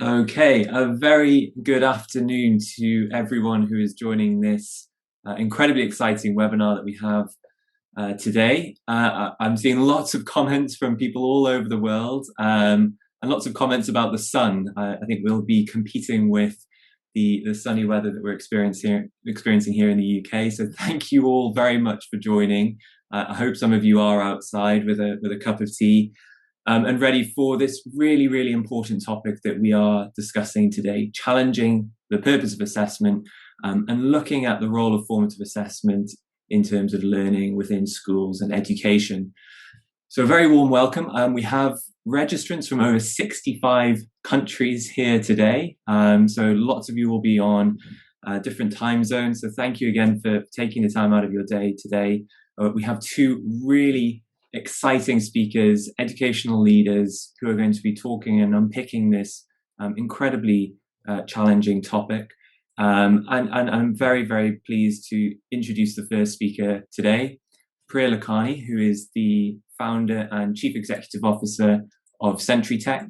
Okay, a very good afternoon to everyone who is joining this incredibly exciting webinar that we have today. I'm seeing lots of comments from people all over the world and lots of comments about the sun. I think we'll be competing with the sunny weather that we're experiencing here in the UK. So thank you all very much for joining. I hope some of you are outside with a cup of tea. And ready for this really, really important topic that we are discussing today, challenging the purpose of assessment and looking at the role of formative assessment in terms of learning within schools and education. So a very warm welcome. We have registrants from over 65 countries here today. So lots of you will be on different time zones. So thank you again for taking the time out of your day today. We have two really exciting speakers, educational leaders who are going to be talking and unpicking this incredibly challenging topic. And I'm very, very pleased to introduce the first speaker today, Priya Lakhani, who is the founder and chief executive officer of SentryTech,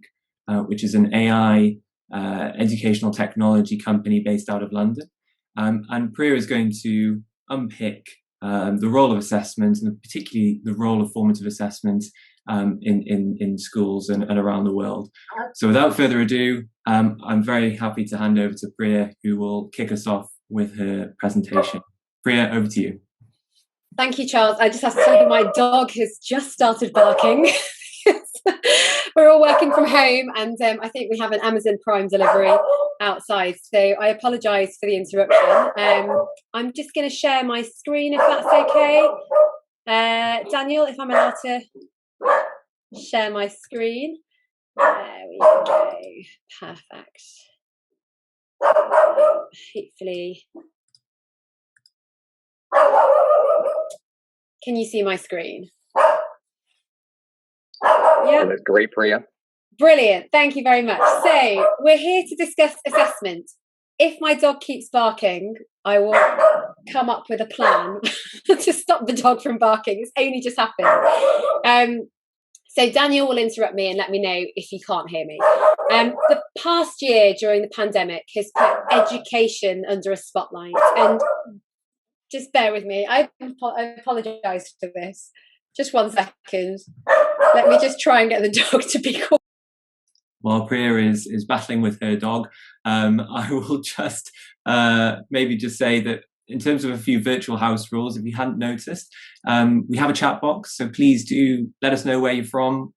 which is an AI educational technology company based out of London. And Priya is going to unpick the role of assessment, and particularly the role of formative assessment in schools and around the world. So without further ado, I'm very happy to hand over to Priya, who will kick us off with her presentation. Priya, over to you. Thank you, Charles. I just have to tell you, my dog has just started barking. We're all working from home, and I think we have an Amazon Prime delivery outside, so I apologise for the interruption. I'm just going to share my screen if that's okay. Daniel, if I'm allowed to share my screen. There we go. Perfect. Hopefully. Can you see my screen? Yeah, that's great, Priya. Brilliant. Thank you very much. So we're here to discuss assessment. If my dog keeps barking, I will come up with a plan to stop the dog from barking. It's only just happened. So Daniel will interrupt me and let me know if he can't hear me. The past year during the pandemic has put education under a spotlight. And just bear with me. I apologise for this. Just 1 second. Let me just try and get the dog to be quiet. While Priya is battling with her dog, I will just maybe just say that in terms of a few virtual house rules, if you hadn't noticed, we have a chat box. So please do let us know where you're from,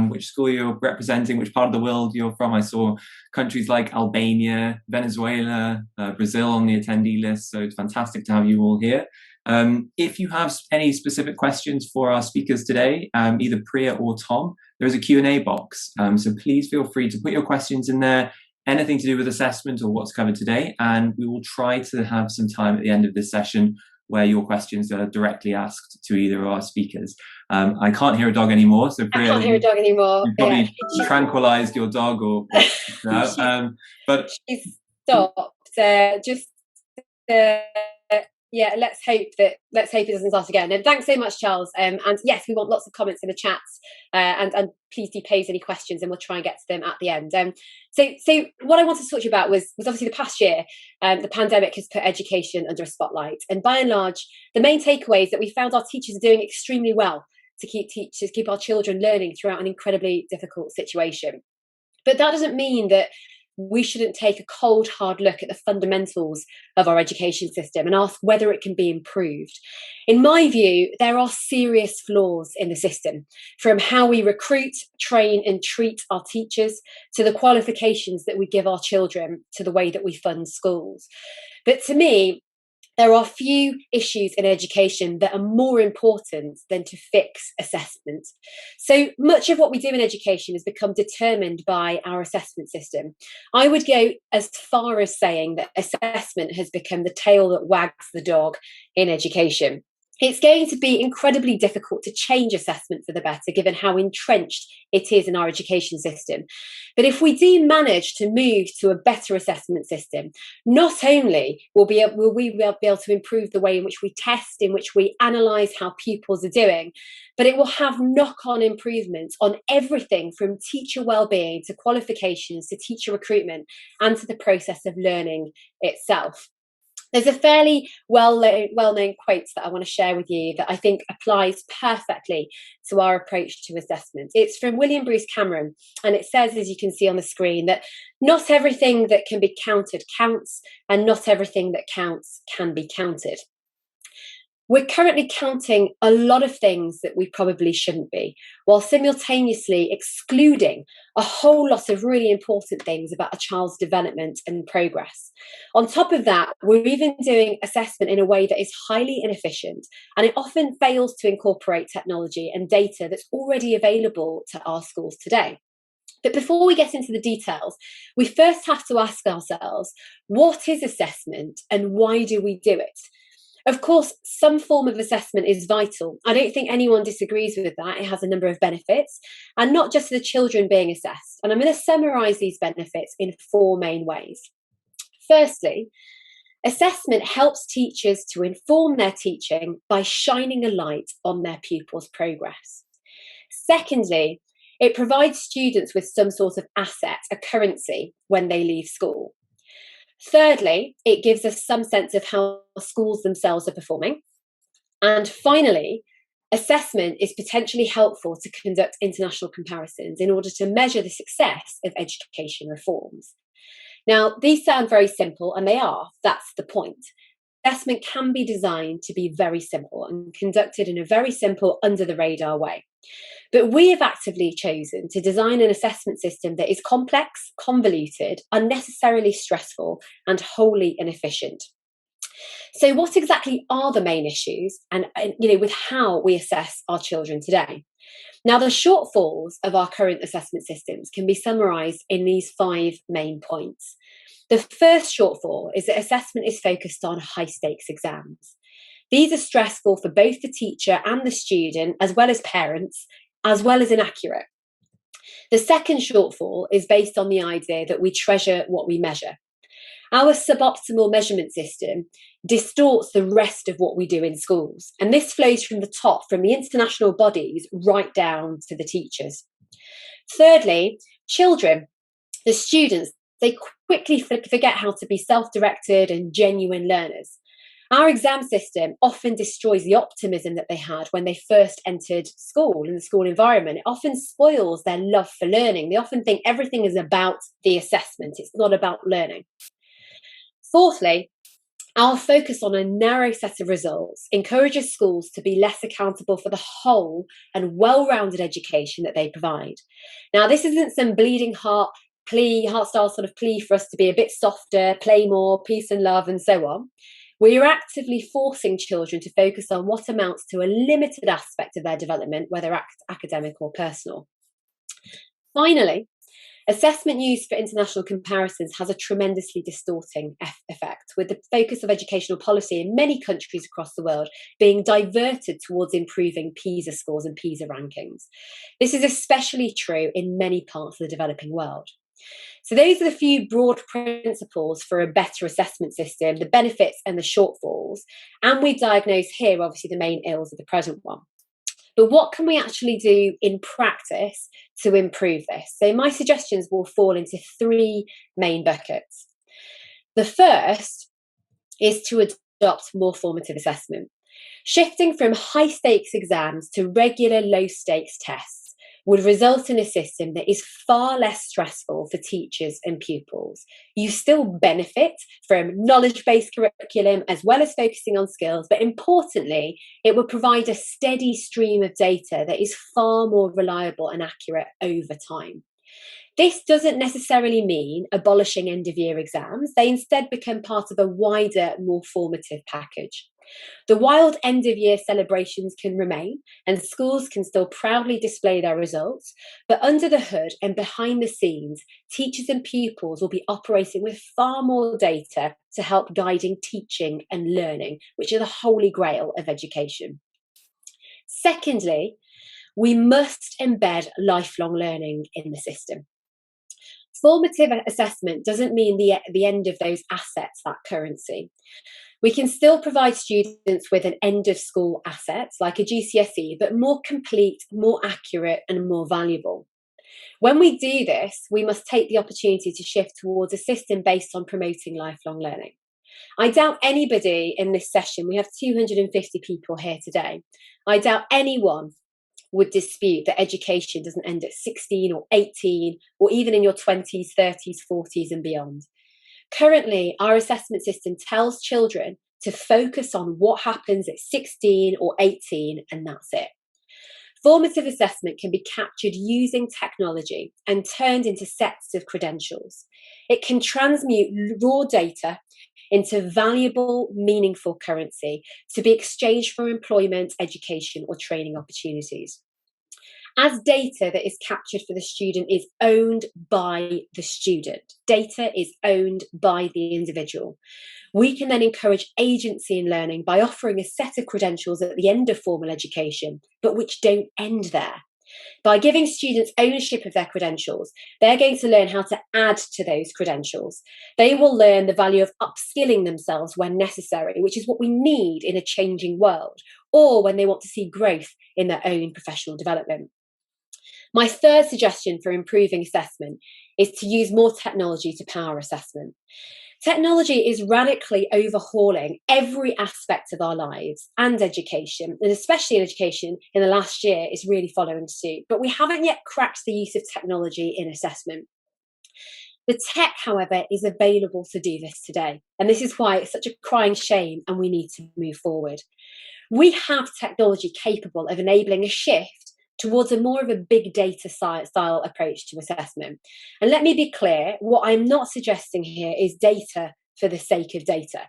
which school you're representing, which part of the world you're from. I saw countries like Albania, Venezuela, Brazil on the attendee list. So it's fantastic to have you all here. If you have any specific questions for our speakers today, either Priya or Tom, there is a Q&A box. So please feel free to put your questions in there, anything to do with assessment or what's covered today. And we will try to have some time at the end of this session where your questions are directly asked to either of our speakers. I can't hear a dog anymore. So Priya, I can't hear a dog anymore. You probably tranquilized your dog or but she's stopped. Yeah, let's hope it doesn't start again. And thanks so much, Charles. And yes, we want lots of comments in the chats. And please do pose any questions, and we'll try and get to them at the end. So what I wanted to talk to you about was obviously the past year. The pandemic has put education under a spotlight, and by and large, the main takeaway is that we found our teachers are doing extremely well to keep our children learning throughout an incredibly difficult situation. But that doesn't mean that we shouldn't take a cold, hard look at the fundamentals of our education system and ask whether it can be improved. In my view, there are serious flaws in the system, from how we recruit, train and treat our teachers to the qualifications that we give our children to the way that we fund schools. But to me, there are few issues in education that are more important than to fix assessment. So much of what we do in education has become determined by our assessment system. I would go as far as saying that assessment has become the tail that wags the dog in education. It's going to be incredibly difficult to change assessment for the better, given how entrenched it is in our education system. But if we do manage to move to a better assessment system, not only will we be able to improve the way in which we test, in which we analyse how pupils are doing, but it will have knock-on improvements on everything from teacher well-being to qualifications to teacher recruitment and to the process of learning itself. There's a fairly well-known quote that I want to share with you that I think applies perfectly to our approach to assessment. It's from William Bruce Cameron, and it says, as you can see on the screen, that not everything that can be counted counts, and not everything that counts can be counted. We're currently counting a lot of things that we probably shouldn't be, while simultaneously excluding a whole lot of really important things about a child's development and progress. On top of that, we're even doing assessment in a way that is highly inefficient, and it often fails to incorporate technology and data that's already available to our schools today. But before we get into the details, we first have to ask ourselves, what is assessment and why do we do it? Of course, some form of assessment is vital. I don't think anyone disagrees with that. It has a number of benefits, and not just the children being assessed. And I'm going to summarise these benefits in 4 main ways. Firstly, assessment helps teachers to inform their teaching by shining a light on their pupils' progress. Secondly, it provides students with some sort of asset, a currency, when they leave school. Thirdly, it gives us some sense of how schools themselves are performing. And finally, assessment is potentially helpful to conduct international comparisons in order to measure the success of education reforms. Now, these sound very simple, and they are. That's the point. Assessment can be designed to be very simple and conducted in a very simple, under-the-radar way. But we have actively chosen to design an assessment system that is complex, convoluted, unnecessarily stressful, and wholly inefficient. So what exactly are the main issues and with how we assess our children today? Now, the shortfalls of our current assessment systems can be summarised in these 5 main points. The first shortfall is that assessment is focused on high-stakes exams. These are stressful for both the teacher and the student, as well as parents, as well as inaccurate. The second shortfall is based on the idea that we treasure what we measure. Our suboptimal measurement system distorts the rest of what we do in schools, and this flows from the top, from the international bodies, right down to the teachers. Thirdly, children, the students, they quickly forget how to be self-directed and genuine learners. Our exam system often destroys the optimism that they had when they first entered school, in the school environment. It often spoils their love for learning. They often think everything is about the assessment. It's not about learning. Fourthly, our focus on a narrow set of results encourages schools to be less accountable for the whole and well-rounded education that they provide. Now, this isn't some bleeding heart style sort of plea for us to be a bit softer, play more, peace and love, and so on. We are actively forcing children to focus on what amounts to a limited aspect of their development, whether academic or personal. Finally, assessment used for international comparisons has a tremendously distorting effect, with the focus of educational policy in many countries across the world being diverted towards improving PISA scores and PISA rankings. This is especially true in many parts of the developing world. So those are the few broad principles for a better assessment system, the benefits and the shortfalls. And we diagnose here, obviously, the main ills of the present one. But what can we actually do in practice to improve this? So my suggestions will fall into 3 main buckets. The first is to adopt more formative assessment. Shifting from high-stakes exams to regular low-stakes tests would result in a system that is far less stressful for teachers and pupils. You still benefit from knowledge-based curriculum as well as focusing on skills, but importantly, it will provide a steady stream of data that is far more reliable and accurate over time. This doesn't necessarily mean abolishing end-of-year exams. They instead become part of a wider, more formative package. The wild end-of-year celebrations can remain, and schools can still proudly display their results, but under the hood and behind the scenes, teachers and pupils will be operating with far more data to help guiding teaching and learning, which are the holy grail of education. Secondly, we must embed lifelong learning in the system. Formative assessment doesn't mean the end of those assets, that currency. We can still provide students with an end of school asset like a GCSE, but more complete, more accurate, and more valuable. When we do this, we must take the opportunity to shift towards a system based on promoting lifelong learning. I doubt anybody in this session, we have 250 people here today, I doubt anyone would dispute that education doesn't end at 16 or 18 or even in your 20s, 30s, 40s and beyond. Currently, our assessment system tells children to focus on what happens at 16 or 18 and that's it. Formative assessment can be captured using technology and turned into sets of credentials. It can transmute raw data into valuable, meaningful currency to be exchanged for employment, education, or training opportunities. As data that is captured for the student is owned by the student, data is owned by the individual. We can then encourage agency in learning by offering a set of credentials at the end of formal education, but which don't end there. By giving students ownership of their credentials, they're going to learn how to add to those credentials. They will learn the value of upskilling themselves when necessary, which is what we need in a changing world, or when they want to see growth in their own professional development. My third suggestion for improving assessment is to use more technology to power assessment. Technology is radically overhauling every aspect of our lives and education, and especially in education in the last year is really following suit. But we haven't yet cracked the use of technology in assessment. The tech, however, is available to do this today. And this is why it's such a crying shame and we need to move forward. We have technology capable of enabling a shift towards a more of a big data style approach to assessment. And let me be clear, what I'm not suggesting here is data for the sake of data.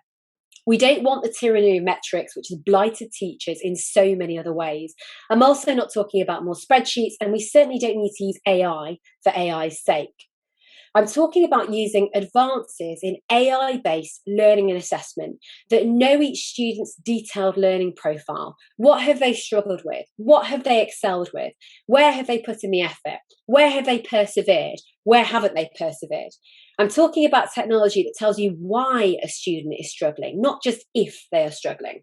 We don't want the tyranny of metrics, which has blighted teachers in so many other ways. I'm also not talking about more spreadsheets, and we certainly don't need to use AI for AI's sake. I'm talking about using advances in AI-based learning and assessment that know each student's detailed learning profile. What have they struggled with? What have they excelled with? Where have they put in the effort? Where have they persevered? Where haven't they persevered? I'm talking about technology that tells you why a student is struggling, not just if they are struggling.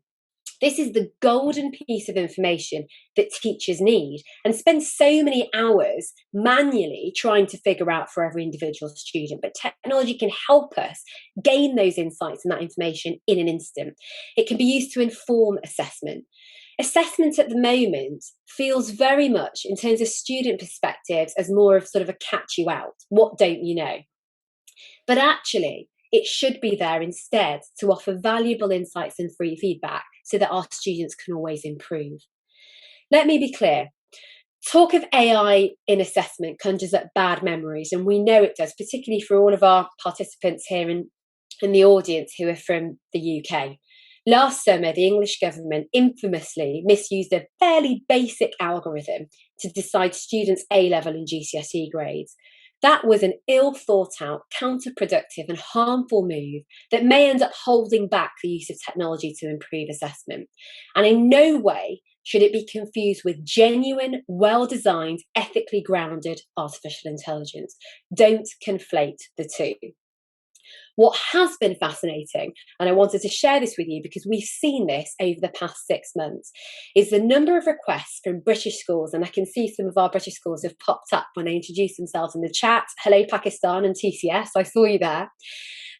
This is the golden piece of information that teachers need and spend so many hours manually trying to figure out for every individual student. But technology can help us gain those insights and that information in an instant. It can be used to inform assessment. Assessment at the moment feels very much, in terms of student perspectives, as more of sort of a catch you out. What don't you know? But actually, it should be there instead to offer valuable insights and free feedback so that our students can always improve. Let me be clear. Talk of AI in assessment conjures up bad memories, and we know it does, particularly for all of our participants here in the audience who are from the UK. Last summer, the English government infamously misused a fairly basic algorithm to decide students' A-level and GCSE grades. That was an ill thought out, counterproductive and harmful move that may end up holding back the use of technology to improve assessment. And in no way should it be confused with genuine, well-designed, ethically grounded artificial intelligence. Don't conflate the two. What has been fascinating, and I wanted to share this with you because we've seen this over the past 6 months, is the number of requests from British schools, and I can see some of our British schools have popped up when they introduced themselves in the chat. Hello, Pakistan and TCS, I saw you there.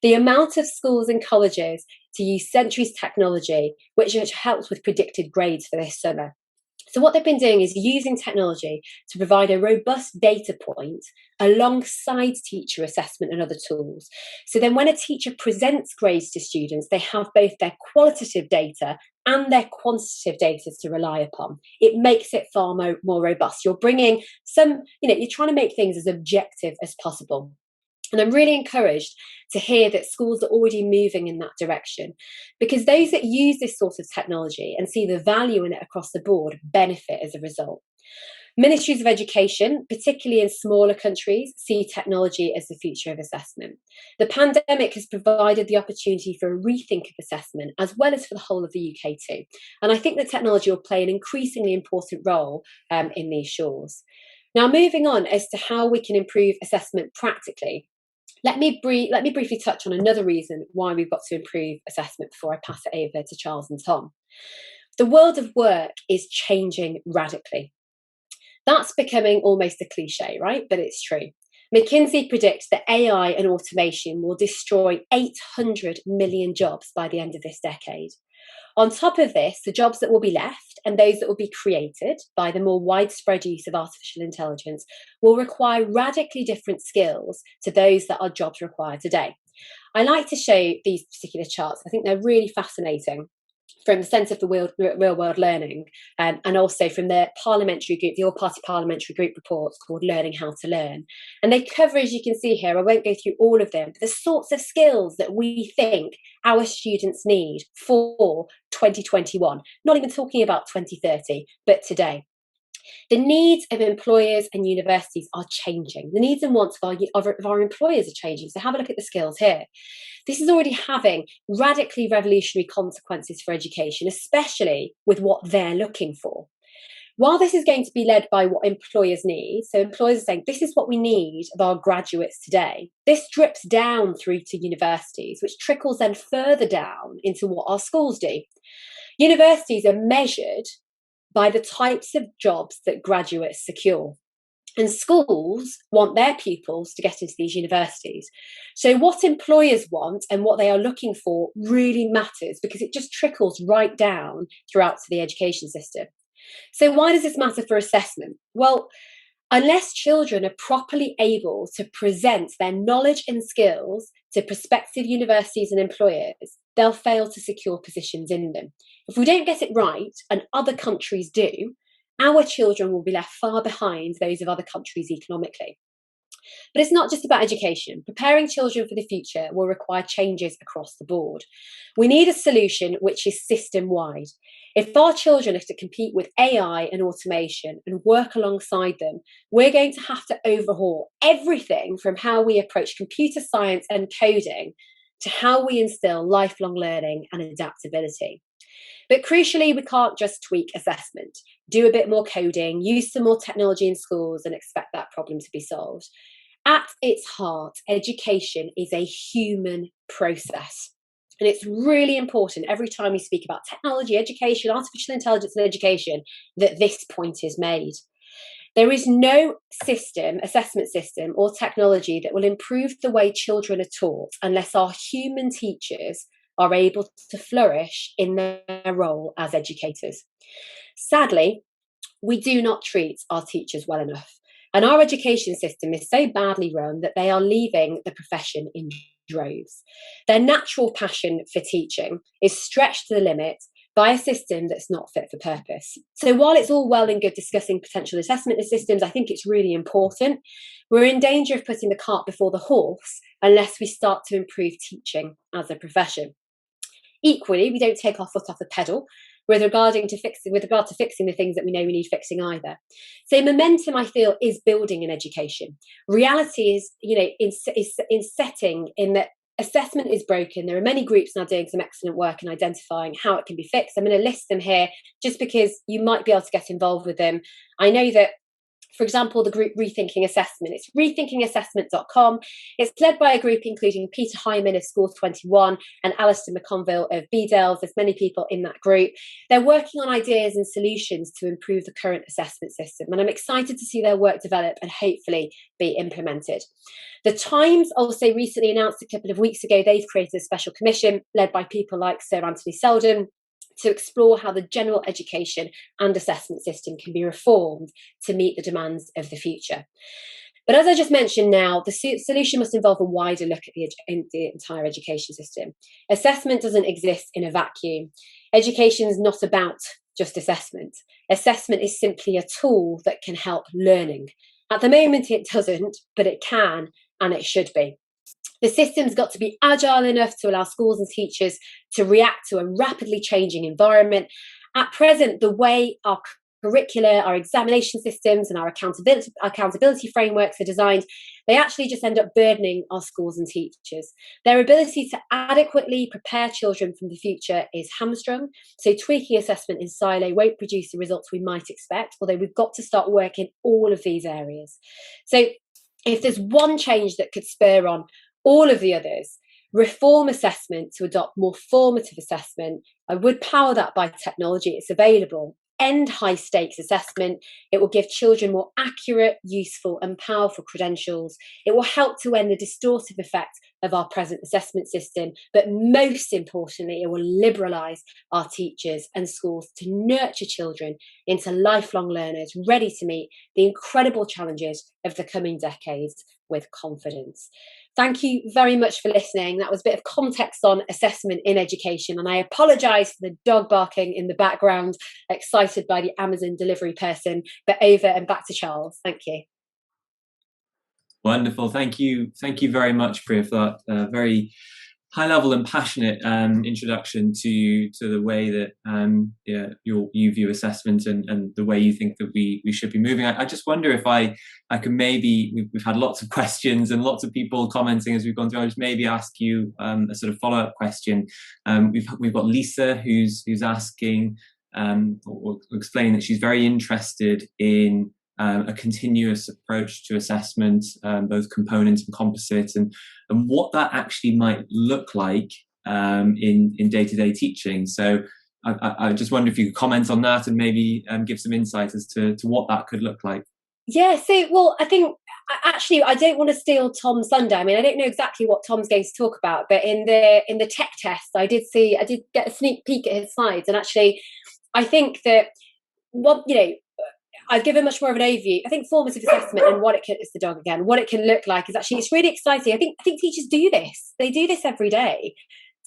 The amount of schools and colleges to use Century's technology, which helps with predicted grades for this summer. So what they've been doing is using technology to provide a robust data point alongside teacher assessment and other tools. So then when a teacher presents grades to students, they have both their qualitative data and their quantitative data to rely upon. It makes it far more robust. You're bringing you're trying to make things as objective as possible. And I'm really encouraged to hear that schools are already moving in that direction, because those that use this sort of technology and see the value in it across the board benefit as a result. Ministries of education, particularly in smaller countries, see technology as the future of assessment. The pandemic has provided the opportunity for a rethink of assessment, as well as for the whole of the UK too. And I think that technology will play an increasingly important role in these shores. Now, moving on as to how we can improve assessment practically, let me briefly touch on another reason why we've got to improve assessment before I pass it over to Charles and Tom. The world of work is changing radically. That's becoming almost a cliche, right? But it's true. McKinsey predicts that AI and automation will destroy 800 million jobs by the end of this decade. On top of this, the jobs that will be left and those that will be created by the more widespread use of artificial intelligence will require radically different skills to those that our jobs require today. I like to show these particular charts. I think they're really fascinating from the sense of the real world learning, and also from the parliamentary group, the all-party parliamentary group reports called Learning How to Learn. And they cover, as you can see here, I won't go through all of them, but the sorts of skills that we think our students need for 2021, not even talking about 2030, but today. The needs of employers and universities are changing. The needs and wants of our employers are changing. So have a look at the skills here. This is already having radically revolutionary consequences for education, especially with what they're looking for. While this is going to be led by what employers need, so employers are saying, this is what we need of our graduates today, this drips down through to universities, which trickles then further down into what our schools do. Universities are measured by the types of jobs that graduates secure. And schools want their pupils to get into these universities. So what employers want and what they are looking for really matters, because it just trickles right down throughout to the education system. So why does this matter for assessment? Well, unless children are properly able to present their knowledge and skills to prospective universities and employers, they'll fail to secure positions in them. If we don't get it right, and other countries do, our children will be left far behind those of other countries economically. But it's not just about education. Preparing children for the future will require changes across the board. We need a solution which is system-wide. If our children are to compete with AI and automation and work alongside them, we're going to have to overhaul everything from how we approach computer science and coding to how we instill lifelong learning and adaptability. But crucially, we can't just tweak assessment, do a bit more coding, use some more technology in schools and expect that problem to be solved. At its heart, education is a human process. And it's really important every time we speak about technology, education, artificial intelligence and education, that this point is made. There is no system, assessment system or technology that will improve the way children are taught unless our human teachers are able to flourish in their role as educators. Sadly, we do not treat our teachers well enough. And our education system is so badly run that they are leaving the profession in droves. Their natural passion for teaching is stretched to the limit by a system that's not fit for purpose. So while it's all well and good discussing potential assessment systems, I think it's really important. We're in danger of putting the cart before the horse unless we start to improve teaching as a profession. Equally, we don't take our foot off the pedal with regard to fixing the things that we know we need fixing either. So momentum, I feel, is building in education. Reality is, in setting in that assessment is broken. There are many groups now doing some excellent work in identifying how it can be fixed. I'm going to list them here just because you might be able to get involved with them. I know that, for example, the group Rethinking Assessment. It's rethinkingassessment.com. It's led by a group including Peter Hyman of School 21 and Alistair McConville of BDELS. There's many people in that group. They're working on ideas and solutions to improve the current assessment system. And I'm excited to see their work develop and hopefully be implemented. The Times also recently announced a couple of weeks ago they've created a special commission led by people like Sir Anthony Seldon to explore how the general education and assessment system can be reformed to meet the demands of the future. But as I just mentioned now, the solution must involve a wider look at the entire education system. Assessment doesn't exist in a vacuum. Education is not about just assessment. Assessment is simply a tool that can help learning. At the moment, it doesn't, but it can and it should be. The system's got to be agile enough to allow schools and teachers to react to a rapidly changing environment. At present, the way our curricula, our examination systems, and our accountability frameworks are designed, they actually just end up burdening our schools and teachers. Their ability to adequately prepare children from the future is hamstrung. So tweaking assessment in silo won't produce the results we might expect, although we've got to start work in all of these areas. So if there's one change that could spur on all of the others, reform assessment to adopt more formative assessment, I would power that by technology. It's available. End high stakes assessment. It will give children more accurate, useful and powerful credentials. It will help to end the distortive effect of our present assessment system. But most importantly, it will liberalise our teachers and schools to nurture children into lifelong learners ready to meet the incredible challenges of the coming decades with confidence. Thank you very much for listening. That was a bit of context on assessment in education, and I apologise for the dog barking in the background, excited by the Amazon delivery person, but over and back to Charles. Thank you. Wonderful. Thank you. Thank you very much, Priya, for that very high level and passionate introduction to the way that you view assessment and the way you think that we should be moving. I just wonder if I can maybe, we've had lots of questions and lots of people commenting as we've gone through. I just maybe ask you a sort of follow-up question. We've got Lisa who's asking or explaining that she's very interested in a continuous approach to assessment, both component and composite, and what that actually might look like in day-to-day teaching. So I just wonder if you could comment on that and maybe give some insight as to what that could look like. Yeah, so, well, I think, actually, I don't want to steal Tom's thunder. I mean, I don't know exactly what Tom's going to talk about, but in the tech test, I did get a sneak peek at his slides, and actually, I think that I've given much more of an overview. I think formative assessment and what it can look like is actually, it's really exciting. I think teachers do this. They do this every day.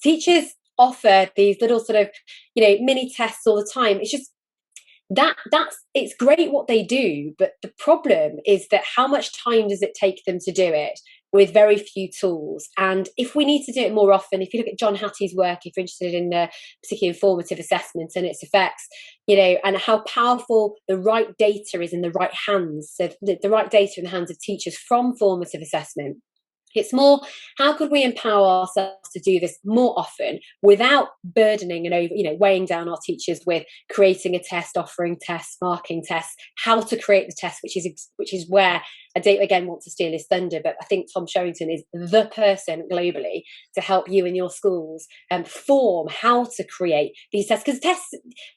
Teachers offer these little sort of, mini tests all the time. It's just it's great what they do, but the problem is that how much time does it take them to do it with very few tools? And if we need to do it more often, if you look at John Hattie's work, if you're interested in particularly in formative assessment and its effects, and how powerful the right data is in the right hands, so the right data in the hands of teachers from formative assessment. It's more, how could we empower ourselves to do this more often without burdening and weighing down our teachers with creating a test, offering tests, marking tests, how to create the test, which is where I don't again want to steal his thunder, but I think Tom Sherrington is the person globally to help you in your schools form how to create these tests. Because tests,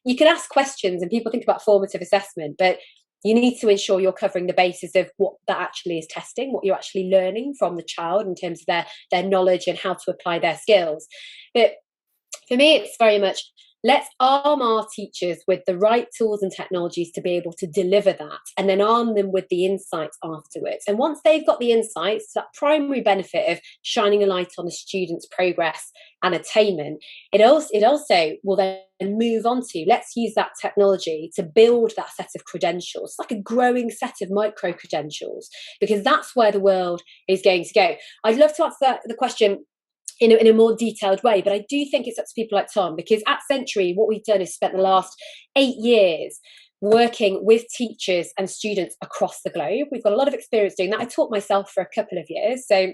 you can ask questions and people think about formative assessment, but you need to ensure you're covering the basis of what that actually is testing, what you're actually learning from the child in terms of their knowledge and how to apply their skills. But for me, it's very much, let's arm our teachers with the right tools and technologies to be able to deliver that, and then arm them with the insights afterwards. And once they've got the insights, that primary benefit of shining a light on the student's progress and attainment, it also will then move on to, let's use that technology to build that set of credentials. It's like a growing set of micro credentials, because that's where the world is going to go. I'd love to answer the question in a more detailed way, but I do think it's up to people like Tom, because at Century, what we've done is spent the last 8 years working with teachers and students across the globe. We've got a lot of experience doing that. I taught myself for a couple of years, so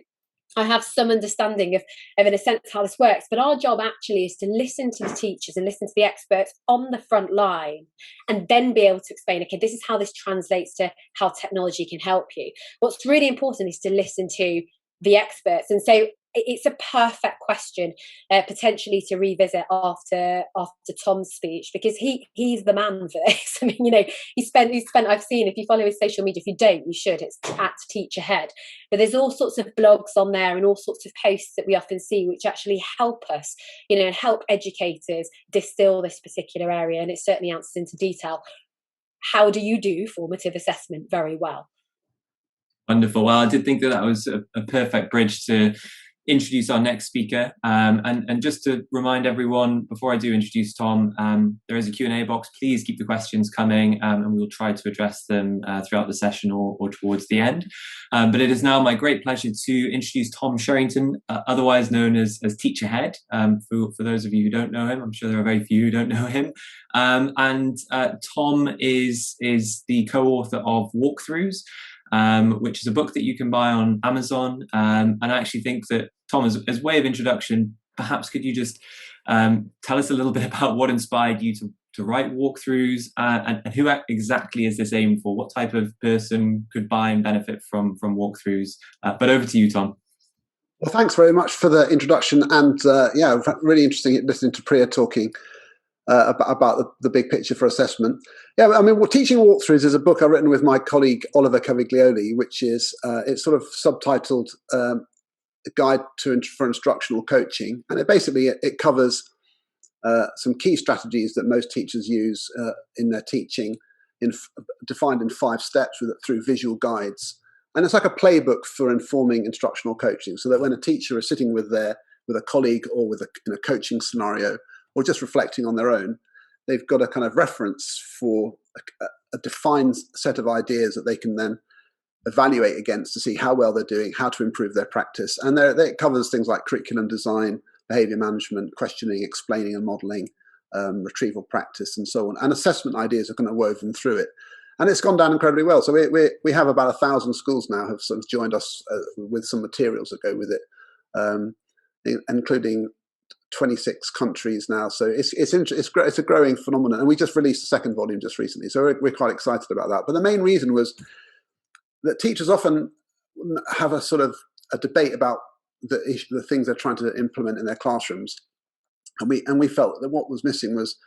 I have some understanding of in a sense how this works. But our job actually is to listen to the teachers and listen to the experts on the front line, and then be able to explain, okay, this is how this translates to how technology can help you. What's really important is to listen to the experts. And so it's a perfect question potentially to revisit after Tom's speech, because he's the man for this. I mean, he spent, I've seen, if you follow his social media, if you don't, you should, it's at TeacherHead. But there's all sorts of blogs on there and all sorts of posts that we often see which actually help us, and help educators distill this particular area. And it certainly answers into detail. How do you do formative assessment very well? Wonderful. Well, I did think that was a perfect bridge to introduce our next speaker. And just to remind everyone, before I do introduce Tom, there is a Q&A box. Please keep the questions coming, and we'll try to address them throughout the session or towards the end. But it is now my great pleasure to introduce Tom Sherrington, otherwise known as TeacherHead. For those of you who don't know him, I'm sure there are very few who don't know him. And Tom is the co-author of WalkThrus, which is a book that you can buy on Amazon. And I actually think that, Tom, as way of introduction, perhaps could you just tell us a little bit about what inspired you to write WalkThrus, and who exactly is this aimed for? What type of person could buy and benefit from WalkThrus? But over to you, Tom. Well, thanks very much for the introduction, and yeah, really interesting listening to Priya talking about the big picture for assessment. Yeah, I mean, Teaching WalkThrus is a book I've written with my colleague Oliver Caviglioli, which is it's sort of subtitled "A Guide for Instructional Coaching," and it covers some key strategies that most teachers use in their teaching, defined in 5 steps through visual guides. And it's like a playbook for informing instructional coaching, so that when a teacher is sitting with a colleague or in a coaching scenario, or just reflecting on their own, they've got a kind of reference for a defined set of ideas that they can then evaluate against to see how well they're doing, how to improve their practice. And it covers things like curriculum design, behavior management, questioning, explaining and modeling, retrieval practice, and so on. And assessment ideas are kind of woven through it. And it's gone down incredibly well. So we have about 1,000 schools now have sort of joined us with some materials that go with it, including 26 countries now. So it's a growing phenomenon. And we just released the 2nd volume just recently. So we're quite excited about that. But the main reason was that teachers often have a sort of a debate about the things they're trying to implement in their classrooms. And we felt that what was missing was,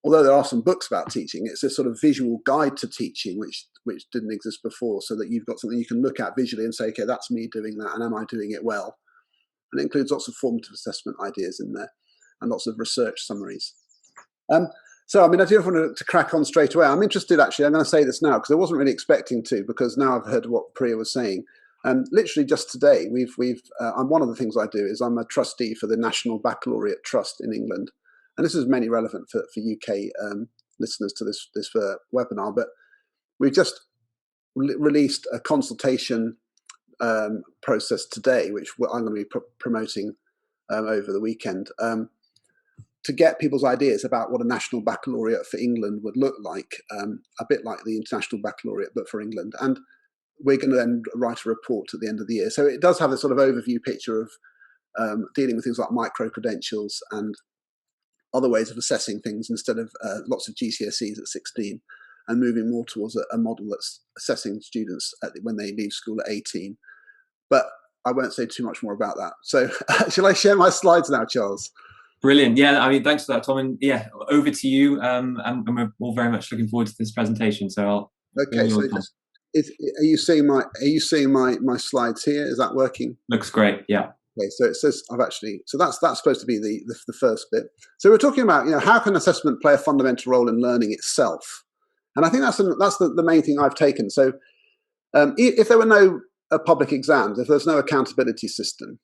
although there are some books about teaching, it's a sort of visual guide to teaching, which didn't exist before, so that you've got something you can look at visually and say, okay, that's me doing that, and am I doing it well? And it includes lots of formative assessment ideas in there and lots of research summaries. So, I mean, I do want to crack on straight away. I'm interested, actually, I'm going to say this now, because I wasn't really expecting to, because now I've heard what Priya was saying. Literally just today, one of the things I do is I'm a trustee for the National Baccalaureate Trust in England. And this is mainly relevant for UK listeners to this webinar, but we've just released a consultation process today, which I'm going to be promoting over the weekend, to get people's ideas about what a national baccalaureate for England would look like, a bit like the International Baccalaureate, but for England. And we're going to then write a report at the end of the year. So it does have a sort of overview picture of dealing with things like micro-credentials and other ways of assessing things instead of lots of GCSEs at 16, and moving more towards a model that's assessing students when they leave school at 18. But I won't say too much more about that. So shall I share my slides now, Charles? Brilliant. Yeah, I mean, thanks for that, Tom. And yeah, over to you. And we're all very much looking forward to this presentation. So okay. So are you seeing my slides here? Is that working? Looks great. Yeah. Okay, so it says that's supposed to be the first bit. So we're talking about, how can assessment play a fundamental role in learning itself? And I think that's the main thing I've taken. So if there were no public exams, if there's no accountability system,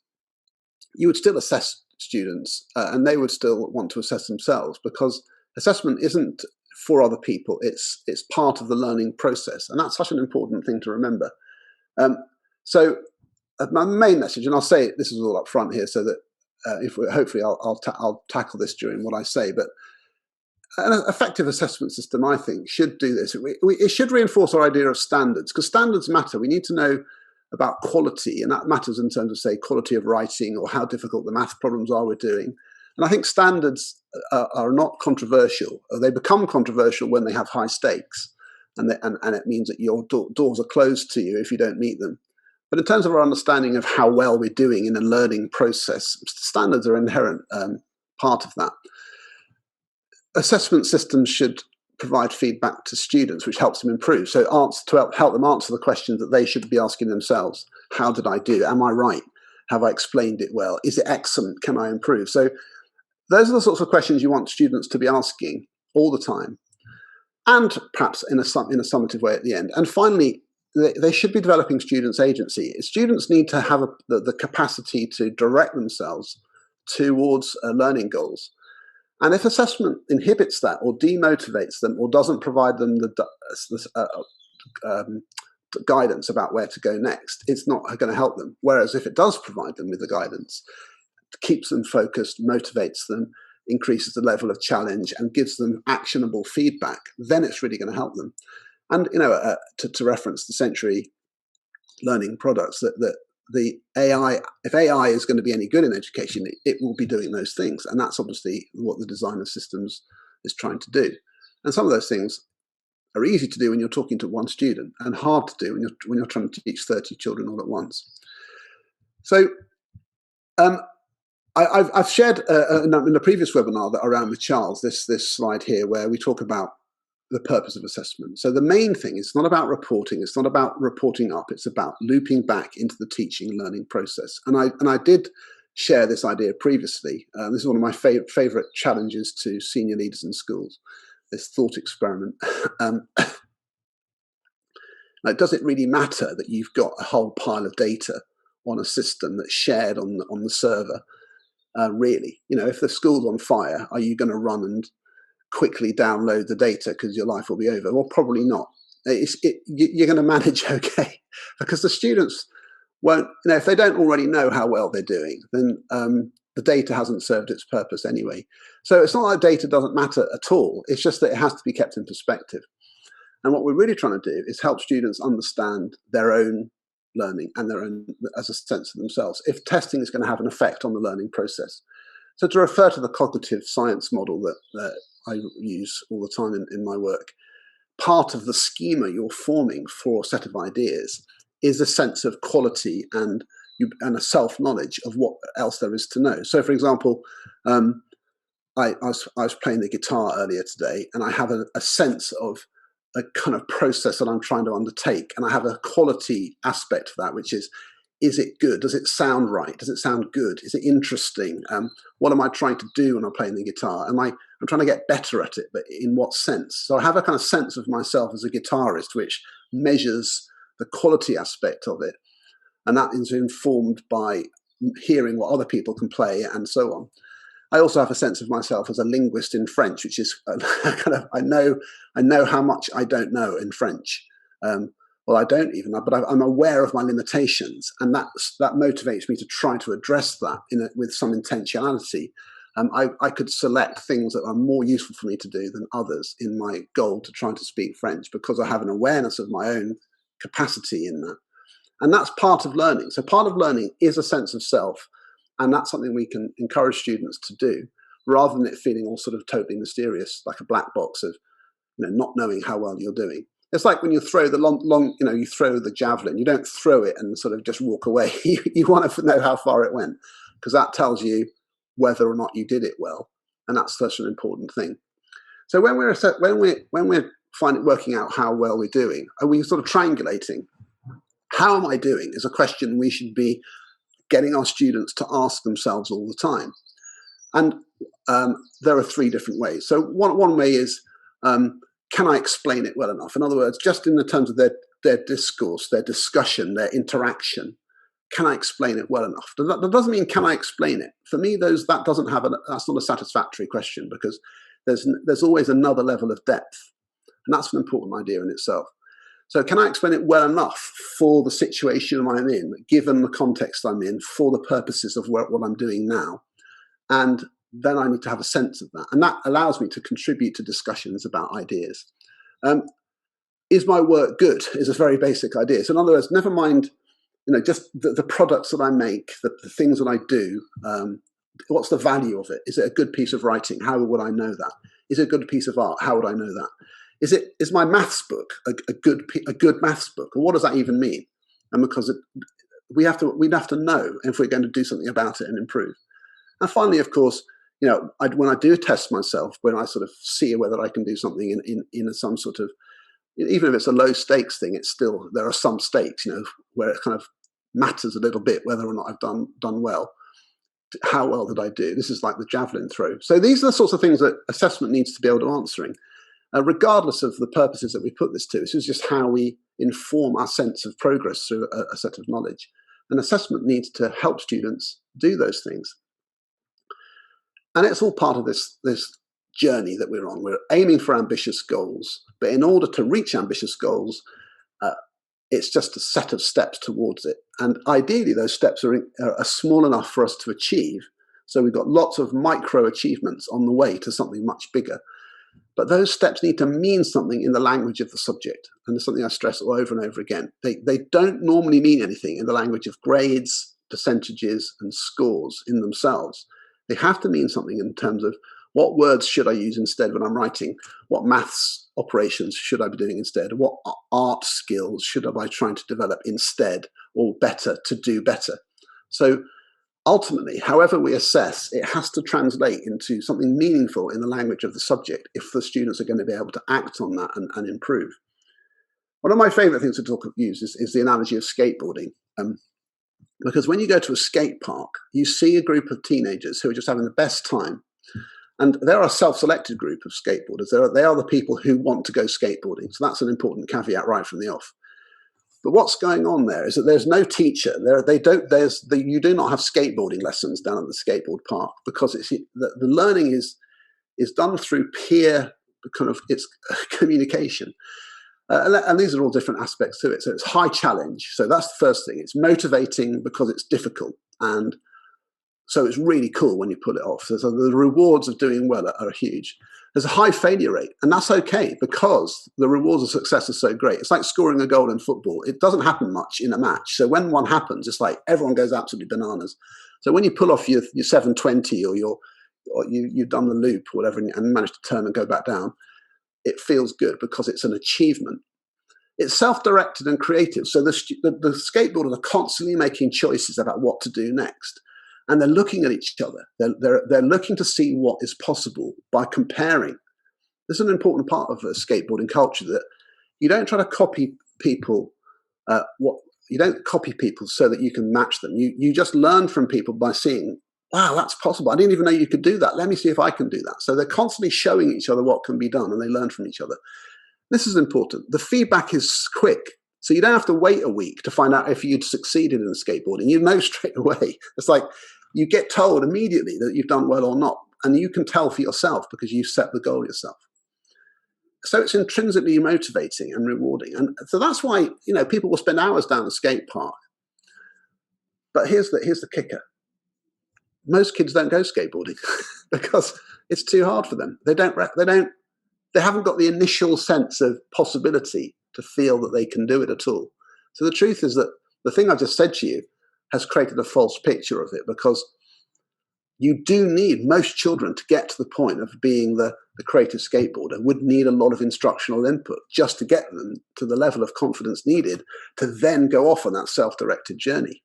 you would still assess students, and they would still want to assess themselves, because assessment isn't for other people. It's part of the learning process, and that's such an important thing to remember. So my main message, and I'll say this is all up front here, so that hopefully I'll tackle this during what I say. But an effective assessment system, I think, should do this. It should reinforce our idea of standards, because standards matter. We need to know about quality, and that matters in terms of, say, quality of writing or how difficult the math problems are we're doing. And I think standards are not controversial. They become controversial when they have high stakes, and it means that your doors are closed to you if you don't meet them. But in terms of our understanding of how well we're doing in a learning process, standards are an inherent part of that. Assessment systems should provide feedback to students, which helps them improve. So to help them answer the questions that they should be asking themselves. How did I do? Am I right? Have I explained it well? Is it excellent? Can I improve? So those are the sorts of questions you want students to be asking all the time, and perhaps in a summative way at the end. And finally, they should be developing students' agency. Students need to have the capacity to direct themselves towards learning goals. And if assessment inhibits that or demotivates them or doesn't provide them the guidance about where to go next, it's not going to help them. Whereas if it does provide them with the guidance, keeps them focused, motivates them, increases the level of challenge and gives them actionable feedback, then it's really going to help them. And, to reference the Century learning products, that the AI, if AI is going to be any good in education, it will be doing those things. And that's obviously what the design of systems is trying to do. And some of those things are easy to do when you're talking to one student and hard to do when you're trying to teach 30 children all at once. So I've shared in the previous webinar that around with Charles, this slide here where we talk about the purpose of assessment. So the main thing is not about reporting. It's not about reporting up. It's about looping back into the teaching and learning process. And I did share this idea previously. This is one of my favorite challenges to senior leaders in schools, this thought experiment. Does it really matter that you've got a whole pile of data on a system that's shared on the server? Really, if the school's on fire, are you going to run and quickly download the data because your life will be over? Well, probably not. You're going to manage okay, because the students won't, if they don't already know how well they're doing, then the data hasn't served its purpose anyway. So it's not like data doesn't matter at all. It's just that it has to be kept in perspective. And what we're really trying to do is help students understand their own learning and their own as a sense of themselves, if testing is going to have an effect on the learning process. So to refer to the cognitive science model that I use all the time in my work, part of the schema you're forming for a set of ideas is a sense of quality and a self-knowledge of what else there is to know. So, for example, I was playing the guitar earlier today, and I have a sense of a kind of process that I'm trying to undertake, and I have a quality aspect of that, which is it good? Does it sound right? Does it sound good? Is it interesting? What am I trying to do when I'm playing the guitar? I'm trying to get better at it, but in what sense? So I have a kind of sense of myself as a guitarist, which measures the quality aspect of it. And that is informed by hearing what other people can play and so on. I also have a sense of myself as a linguist in French, which is kind of, I know how much I don't know in French. Well, I don't even know, but I'm aware of my limitations, and that motivates me to try to address that with some intentionality. I could select things that are more useful for me to do than others in my goal to try to speak French, because I have an awareness of my own capacity in that. And that's part of learning. So part of learning is a sense of self, and that's something we can encourage students to do, rather than it feeling all sort of totally mysterious, like a black box of not knowing how well you're doing. It's like when you throw the you throw the javelin. You don't throw it and sort of just walk away. You want to know how far it went, because that tells you whether or not you did it well, and that's such an important thing. So when we're working out how well we're doing, are we sort of triangulating? How am I doing is a question we should be getting our students to ask themselves all the time. And there are three different ways. So one way is, can I explain it well enough? In other words, just in the terms of their discourse, their discussion, their interaction, can I explain it well enough? That doesn't mean can I explain it. For me, that's not a satisfactory question, because there's always another level of depth, and that's an important idea in itself. So can I explain it well enough for the situation I'm in, given the context I'm in, for the purposes of what I'm doing now? And then I need to have a sense of that. And that allows me to contribute to discussions about ideas. Is my work good is a very basic idea. So in other words, never mind, just the products that I make, the things that I do, what's the value of it? Is it a good piece of writing? How would I know that? Is it a good piece of art? How would I know that? Is my maths book a good maths book? Or what does that even mean? And because we'd have to know if we're going to do something about it and improve. And finally, of course, when I do test myself, when I sort of see whether I can do something in some sort of, even if it's a low stakes thing, it's still, there are some stakes, where it kind of matters a little bit whether or not I've done well. How well did I do? This is like the javelin throw. So these are the sorts of things that assessment needs to be able to answering, regardless of the purposes that we put this to. This is just how we inform our sense of progress through a set of knowledge. And assessment needs to help students do those things. And it's all part of this journey that we're on. We're aiming for ambitious goals, but in order to reach ambitious goals, it's just a set of steps towards it. And ideally, those steps are small enough for us to achieve. So we've got lots of micro achievements on the way to something much bigger. But those steps need to mean something in the language of the subject. And there's something I stress over and over again. They don't normally mean anything in the language of grades, percentages, and scores in themselves. They have to mean something in terms of what words should I use instead when I'm writing? What maths operations should I be doing instead? What art skills should I be trying to develop instead or better to do better? So ultimately, however we assess, it has to translate into something meaningful in the language of the subject if the students are going to be able to act on that and improve. One of my favourite things to use is the analogy of skateboarding. Because when you go to a skate park, you see a group of teenagers who are just having the best time. And they're a self-selected group of skateboarders. They are the people who want to go skateboarding. So that's an important caveat right from the off. But what's going on there is that there's no teacher. You do not have skateboarding lessons down at the skateboard park because the learning is done through peer it's communication. And these are all different aspects to it. So it's high challenge. So that's the first thing. It's motivating because it's difficult. And so it's really cool when you pull it off. So the rewards of doing well are huge. There's a high failure rate, and that's okay because the rewards of success are so great. It's like scoring a goal in football. It doesn't happen much in a match. So when one happens, it's like everyone goes absolutely bananas. So when you pull off your 720 or you've done the loop or whatever and manage to turn and go back down, it feels good because it's an achievement. It's self-directed and creative. So the skateboarders are constantly making choices about what to do next. And they're looking at each other. They're looking to see what is possible by comparing. This is an important part of skateboarding culture, that you don't try to copy people. You don't copy people so that you can match them. You just learn from people by seeing, wow, that's possible. I didn't even know you could do that. Let me see if I can do that. So they're constantly showing each other what can be done, and they learn from each other. This is important. The feedback is quick. So you don't have to wait a week to find out if you'd succeeded in skateboarding. You know straight away. It's like you get told immediately that you've done well or not. And you can tell for yourself because you set the goal yourself. So it's intrinsically motivating and rewarding. And so that's why, people will spend hours down the skate park. But here's the kicker. Most kids don't go skateboarding because it's too hard for them. They haven't got the initial sense of possibility to feel that they can do it at all. So the truth is that the thing I've just said to you has created a false picture of it, because you do need, most children to get to the point of being the creative skateboarder would need a lot of instructional input just to get them to the level of confidence needed to then go off on that self-directed journey.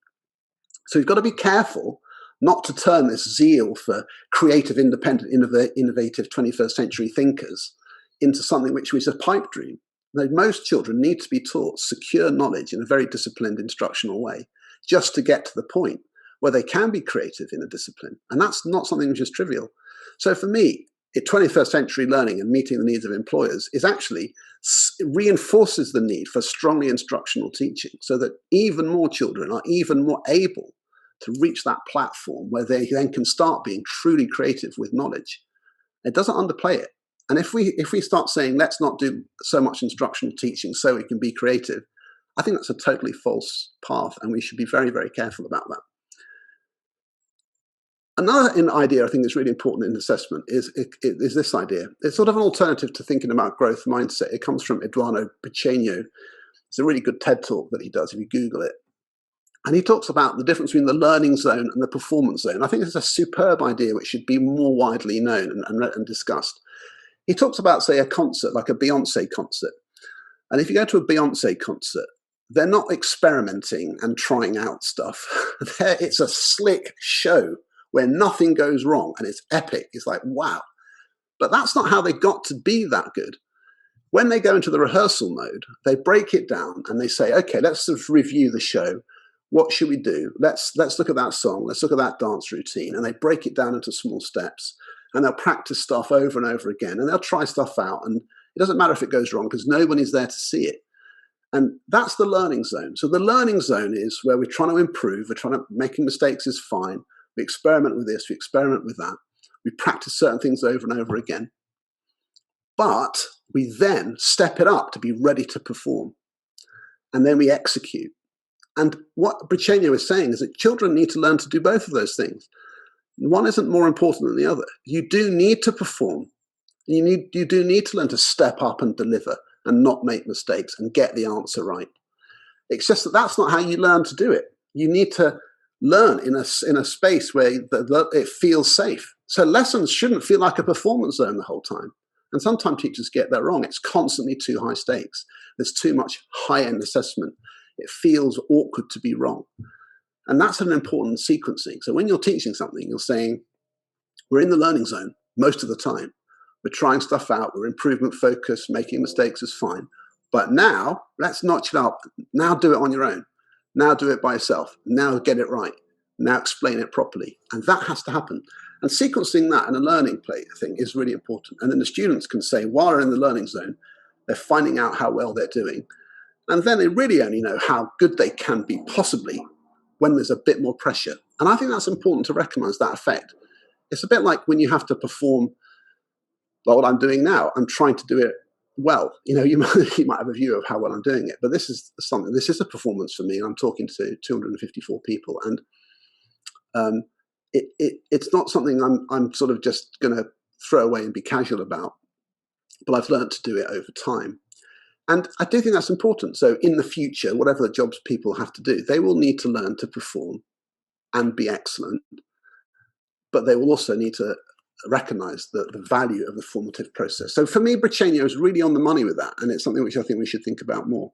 So you've got to be careful not to turn this zeal for creative, independent, innovative 21st century thinkers into something which is a pipe dream. Now, most children need to be taught secure knowledge in a very disciplined instructional way just to get to the point where they can be creative in a discipline. And that's not something which is trivial. So for me, 21st century learning and meeting the needs of employers is actually reinforces the need for strongly instructional teaching so that even more children are even more able to reach that platform where they then can start being truly creative with knowledge. It doesn't underplay it. And if we start saying, let's not do so much instructional teaching so we can be creative, I think that's a totally false path, and we should be very, very careful about that. Another idea I think is really important in assessment is this idea. It's sort of an alternative to thinking about growth mindset. It comes from Eduardo Piceno. It's a really good TED talk that he does if you Google it. And he talks about the difference between the learning zone and the performance zone. I think it's a superb idea which should be more widely known and discussed. He talks about, say, a concert, like a Beyonce concert. And if you go to a Beyonce concert, they're not experimenting and trying out stuff. It's a slick show where nothing goes wrong and it's epic. It's like, wow. But that's not how they got to be that good. When they go into the rehearsal mode, they break it down and they say, okay, let's sort of review the show. What should we do? Let's look at that song. Let's look at that dance routine. And they break it down into small steps. And they'll practice stuff over and over again. And they'll try stuff out. And it doesn't matter if it goes wrong because nobody's there to see it. And that's the learning zone. So the learning zone is where we're trying to improve, making mistakes is fine. We experiment with this, we experiment with that. We practice certain things over and over again. But we then step it up to be ready to perform. And then we execute. And what Briceño is saying is that children need to learn to do both of those things. One isn't more important than the other. You do need to perform. You do need to learn to step up and deliver and not make mistakes and get the answer right. It's just that that's not how you learn to do it. You need to learn in a space where it feels safe. So lessons shouldn't feel like a performance zone the whole time. And sometimes teachers get that wrong. It's constantly too high stakes. There's too much high-end assessment. It feels awkward to be wrong. And that's an important sequencing. So when you're teaching something, you're saying, we're in the learning zone most of the time. We're trying stuff out. We're improvement focused. Making mistakes is fine. But now, let's notch it up. Now do it on your own. Now do it by yourself. Now get it right. Now explain it properly. And that has to happen. And sequencing that in a learning play thing is really important. And then the students can say, while they're in the learning zone, they're finding out how well they're doing. And then they really only know how good they can be possibly when there's a bit more pressure. And I think that's important to recognize that effect. It's a bit like when you have to perform like what I'm doing now. I'm trying to do it well. You might have a view of how well I'm doing it, but this is a performance for me. I'm talking to 254 people, and it's not something I'm sort of just going to throw away and be casual about, but I've learned to do it over time. And I do think that's important. So in the future, whatever the jobs people have to do, they will need to learn to perform and be excellent, but they will also need to recognize the value of the formative process. So for me, Briceño is really on the money with that, and it's something which I think we should think about more.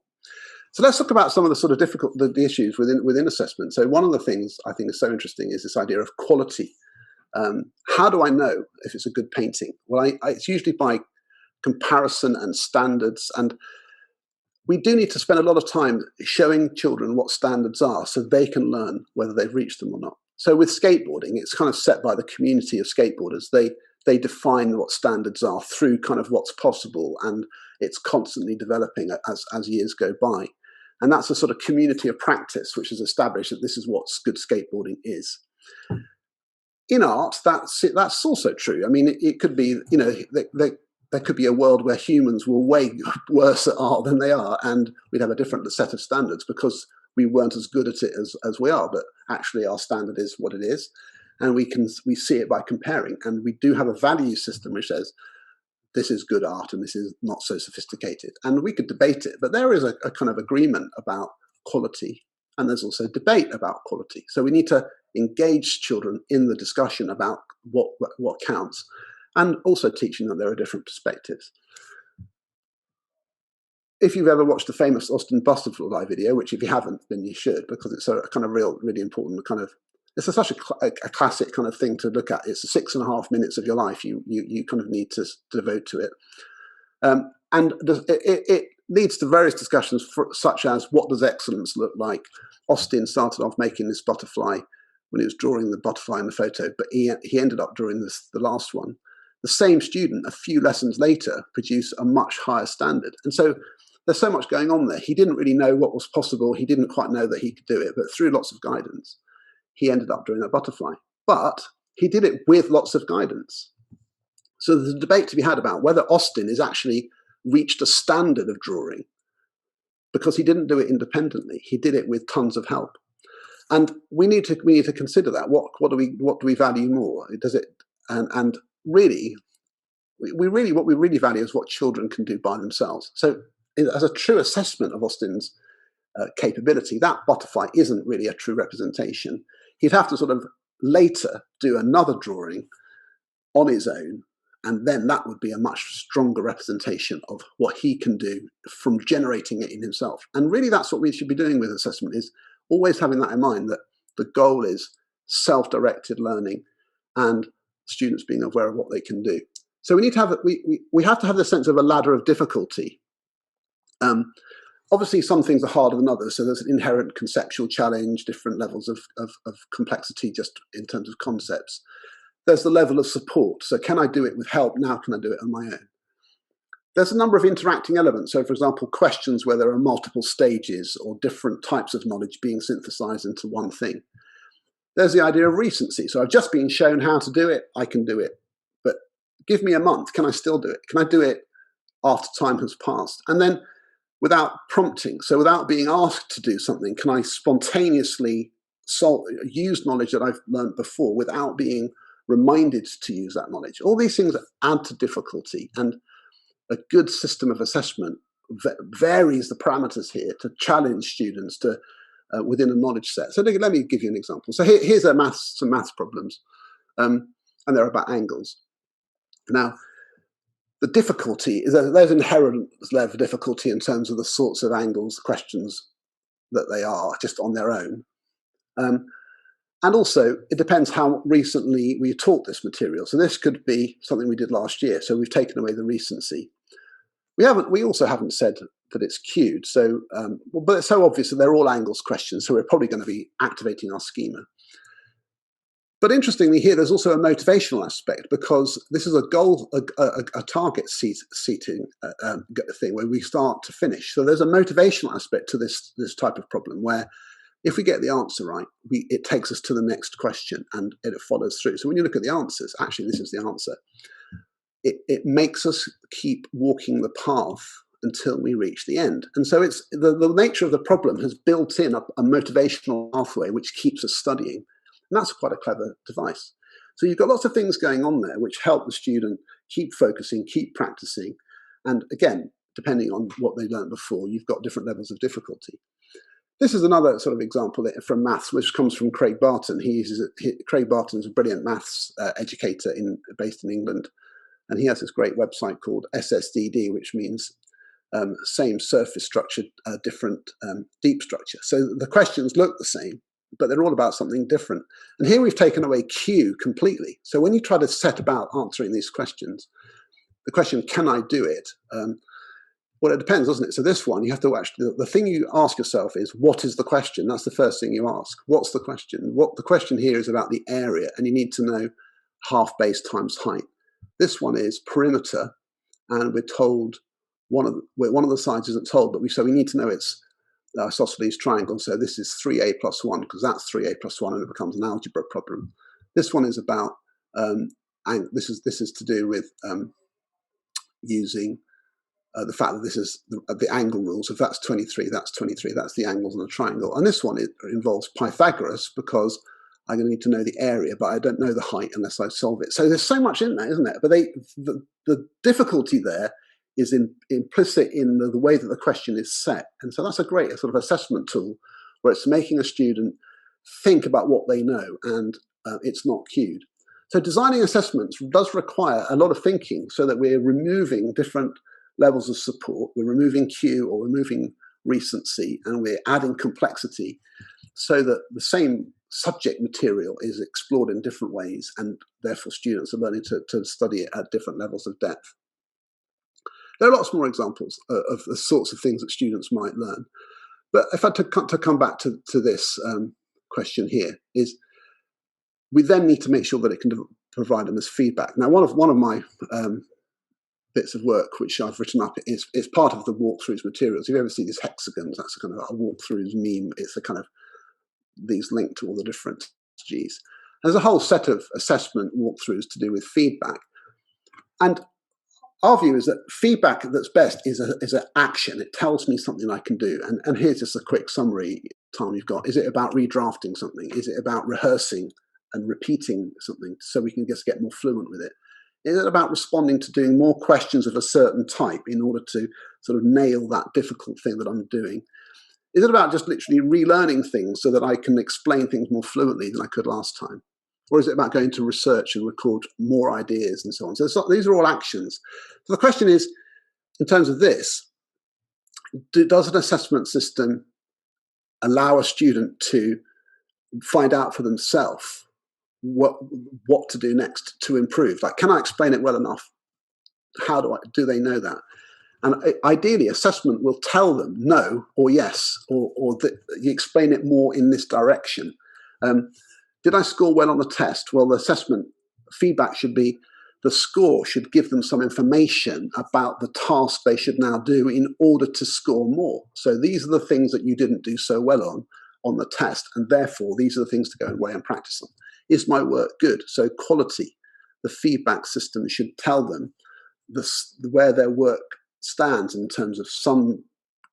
So let's talk about some of the sort of difficult the issues within assessment. So one of the things I think is so interesting is this idea of quality. How do I know if it's a good painting? Well, it's usually by comparison and standards, and we do need to spend a lot of time showing children what standards are so they can learn whether they've reached them or not. So with skateboarding, it's kind of set by the community of skateboarders. They define what standards are through kind of what's possible, and it's constantly developing as years go by. And that's a sort of community of practice which has established that this is what good skateboarding is. In art, that's also true. I mean, it could be, there could be a world where humans were way worse at art than they are, and we'd have a different set of standards because we weren't as good at it as we are. But actually, our standard is what it is, and we see it by comparing. And we do have a value system which says this is good art and this is not so sophisticated. And we could debate it, but there is a kind of agreement about quality, and there's also debate about quality. So we need to engage children in the discussion about what counts, and also teaching them there are different perspectives. If you've ever watched the famous Austin Butterfly video, which if you haven't, then you should, because it's a kind of really important kind of, it's such a classic kind of thing to look at. It's 6.5 minutes of your life you kind of need to devote to it. And it leads to various discussions such as, what does excellence look like? Austin started off making this butterfly when he was drawing the butterfly in the photo, but he ended up drawing the last one. The same student, a few lessons later, produced a much higher standard. And so there's so much going on there. He didn't really know what was possible. He didn't quite know that he could do it, but through lots of guidance, he ended up drawing that butterfly. But he did it with lots of guidance. So there's a debate to be had about whether Austin has actually reached a standard of drawing, because he didn't do it independently. He did it with tons of help. And we need to consider that. What do we value more? Does it and really, what we really value is what children can do by themselves. So as a true assessment of Austin's capability, that butterfly isn't really a true representation. He'd have to sort of later do another drawing on his own, and then that would be a much stronger representation of what he can do from generating it in himself. And really that's what we should be doing with assessment, is always having that in mind, that the goal is self-directed learning and students being aware of what they can do. So we need to have we have to have the sense of a ladder of difficulty. Obviously, some things are harder than others, so there's an inherent conceptual challenge, different levels of complexity just in terms of concepts. There's the level of support. So can I do it with help? Now can I do it on my own? there's a number of interacting elements. So, for example, questions where there are multiple stages or different types of knowledge being synthesized into one thing. There's the idea of recency. So I've just been shown how to do it, I can do it. But give me a month, can I still do it? Can I do it after time has passed? And then without prompting, so without being asked to do something, can I spontaneously use knowledge that I've learned before without being reminded to use that knowledge? All these things add to difficulty, and a good system of assessment varies the parameters here to challenge students to within a knowledge set. So let me give you an example. So here's some maths problems, and they're about angles. Now, the difficulty is that there's an inherent level of difficulty in terms of the sorts of angles, questions that they are just on their own. And also, it depends how recently we taught this material. So this could be something we did last year. So we've taken away the recency. We also haven't said that it's queued. So, but it's so obvious that they're all angles questions. So we're probably going to be activating our schema. But interestingly here, there's also a motivational aspect, because this is a goal, a target seating thing where we start to finish. So there's a motivational aspect to this type of problem where if we get the answer right, it takes us to the next question and it follows through. So when you look at the answers, actually this is the answer. It makes us keep walking the path until we reach the end. And so it's the nature of the problem has built in a motivational pathway which keeps us studying. And that's quite a clever device. So you've got lots of things going on there which help the student keep focusing, keep practicing. And again, depending on what they learned before, you've got different levels of difficulty. This is another sort of example from maths, which comes from Craig Barton. Craig Barton's a brilliant maths educator based in England. And he has this great website called SSDD, which means same surface structure, different deep structure. So the questions look the same, but they're all about something different. And here we've taken away Q completely. So when you try to set about answering these questions, the question, can I do it? Well, it depends, doesn't it? So this one, you have to actually, the thing you ask yourself is, what is the question? That's the first thing you ask. What's the question? What the question here is about the area, and you need to know half base times height. This one is perimeter, and we're told one of the sides isn't told, but we need to know it's isosceles triangle. So this is 3a plus 1, because that's 3a plus 1, and it becomes an algebra problem. This one is about, this is to do with using the fact that this is the angle rule. So if that's 23, that's 23. That's the angles on a triangle. And this one involves Pythagoras, because I'm going to need to know the area, but I don't know the height unless I solve it. So there's so much in there, isn't there? But the difficulty there is implicit in the way that the question is set. And so that's a great sort of assessment tool where it's making a student think about what they know, and it's not cued. So designing assessments does require a lot of thinking, so that we're removing different levels of support, we're removing cue or removing recency, and we're adding complexity so that the same subject material is explored in different ways, and therefore students are learning to study it at different levels of depth. There are lots more examples of the sorts of things that students might learn. But if I to come back to this question here, is we then need to make sure that it can provide them as feedback. Now, one of my bits of work which I've written up is part of the WalkThrus materials. If you ever see these hexagons, that's a kind of a WalkThrus meme. It's a kind of these linked to all the different strategies. There's a whole set of assessment walkthroughs to do with feedback. And our view is that feedback that's best is an action. It tells me something I can do. And here's just a quick summary, Tom, you've got. Is it about redrafting something? Is it about rehearsing and repeating something so we can just get more fluent with it? Is it about responding to doing more questions of a certain type in order to sort of nail that difficult thing that I'm doing? Is it about just literally relearning things so that I can explain things more fluently than I could last time? Or is it about going to research and record more ideas and so on? So these are all actions. So the question is, in terms of this, does an assessment system allow a student to find out for themselves what to do next to improve? Like, can I explain it well enough? How do they know that? And ideally, assessment will tell them no or yes, or that you explain it more in this direction. Did I score well on the test? Well, the assessment feedback should be, the score should give them some information about the task they should now do in order to score more. So these are the things that you didn't do so well on the test, and therefore these are the things to go away and practice on. Is my work good? So quality, the feedback system should tell them where their work stands in terms of some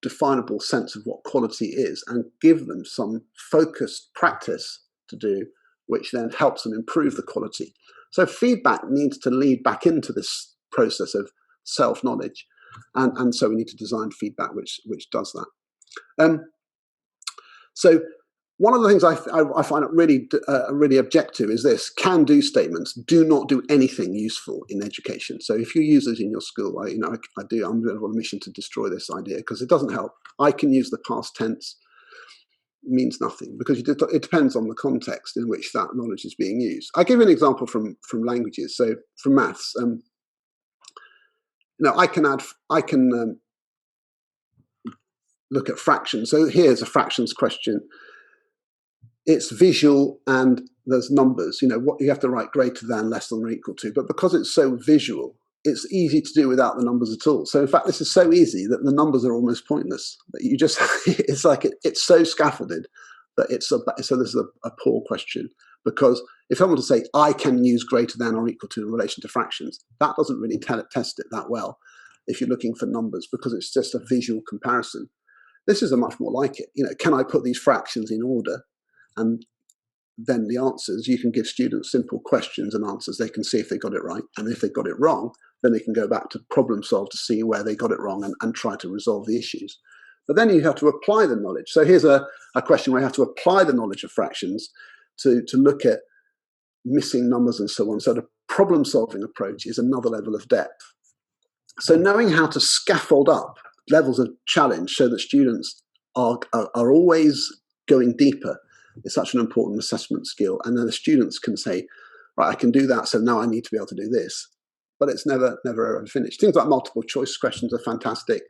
definable sense of what quality is, and give them some focused practice to do, which then helps them improve the quality. So feedback needs to lead back into this process of self-knowledge, and so we need to design feedback which does that. So one of the things I find it really object to is this: can-do statements do not do anything useful in education. So if you use this in your school, I'm on a mission to destroy this idea, because it doesn't help. I can use the past tense, means nothing, because it depends on the context in which that knowledge is being used. I'll give you an example from languages. So from maths, I can look at fractions. So here's a fractions question. It's visual and there's numbers. What you have to write greater than, less than, or equal to. But because it's so visual, it's easy to do without the numbers at all. So in fact, this is so easy that the numbers are almost pointless. That you just it's like it's so scaffolded that so this is a poor question, because if someone to say I can use greater than or equal to in relation to fractions, that doesn't really test it that well if you're looking for numbers, because it's just a visual comparison. This is a much more like it. Can I put these fractions in order? And then the answers, you can give students simple questions and answers. They can see if they got it right. And if they got it wrong, then they can go back to problem solve to see where they got it wrong and try to resolve the issues. But then you have to apply the knowledge. So here's a question where you have to apply the knowledge of fractions to look at missing numbers and so on. So the problem solving approach is another level of depth. So knowing how to scaffold up levels of challenge so that students are always going deeper is such an important assessment skill. And then the students can say, right, I can do that, so now I need to be able to do this. But it's never ever finished. Things like multiple choice questions are fantastic.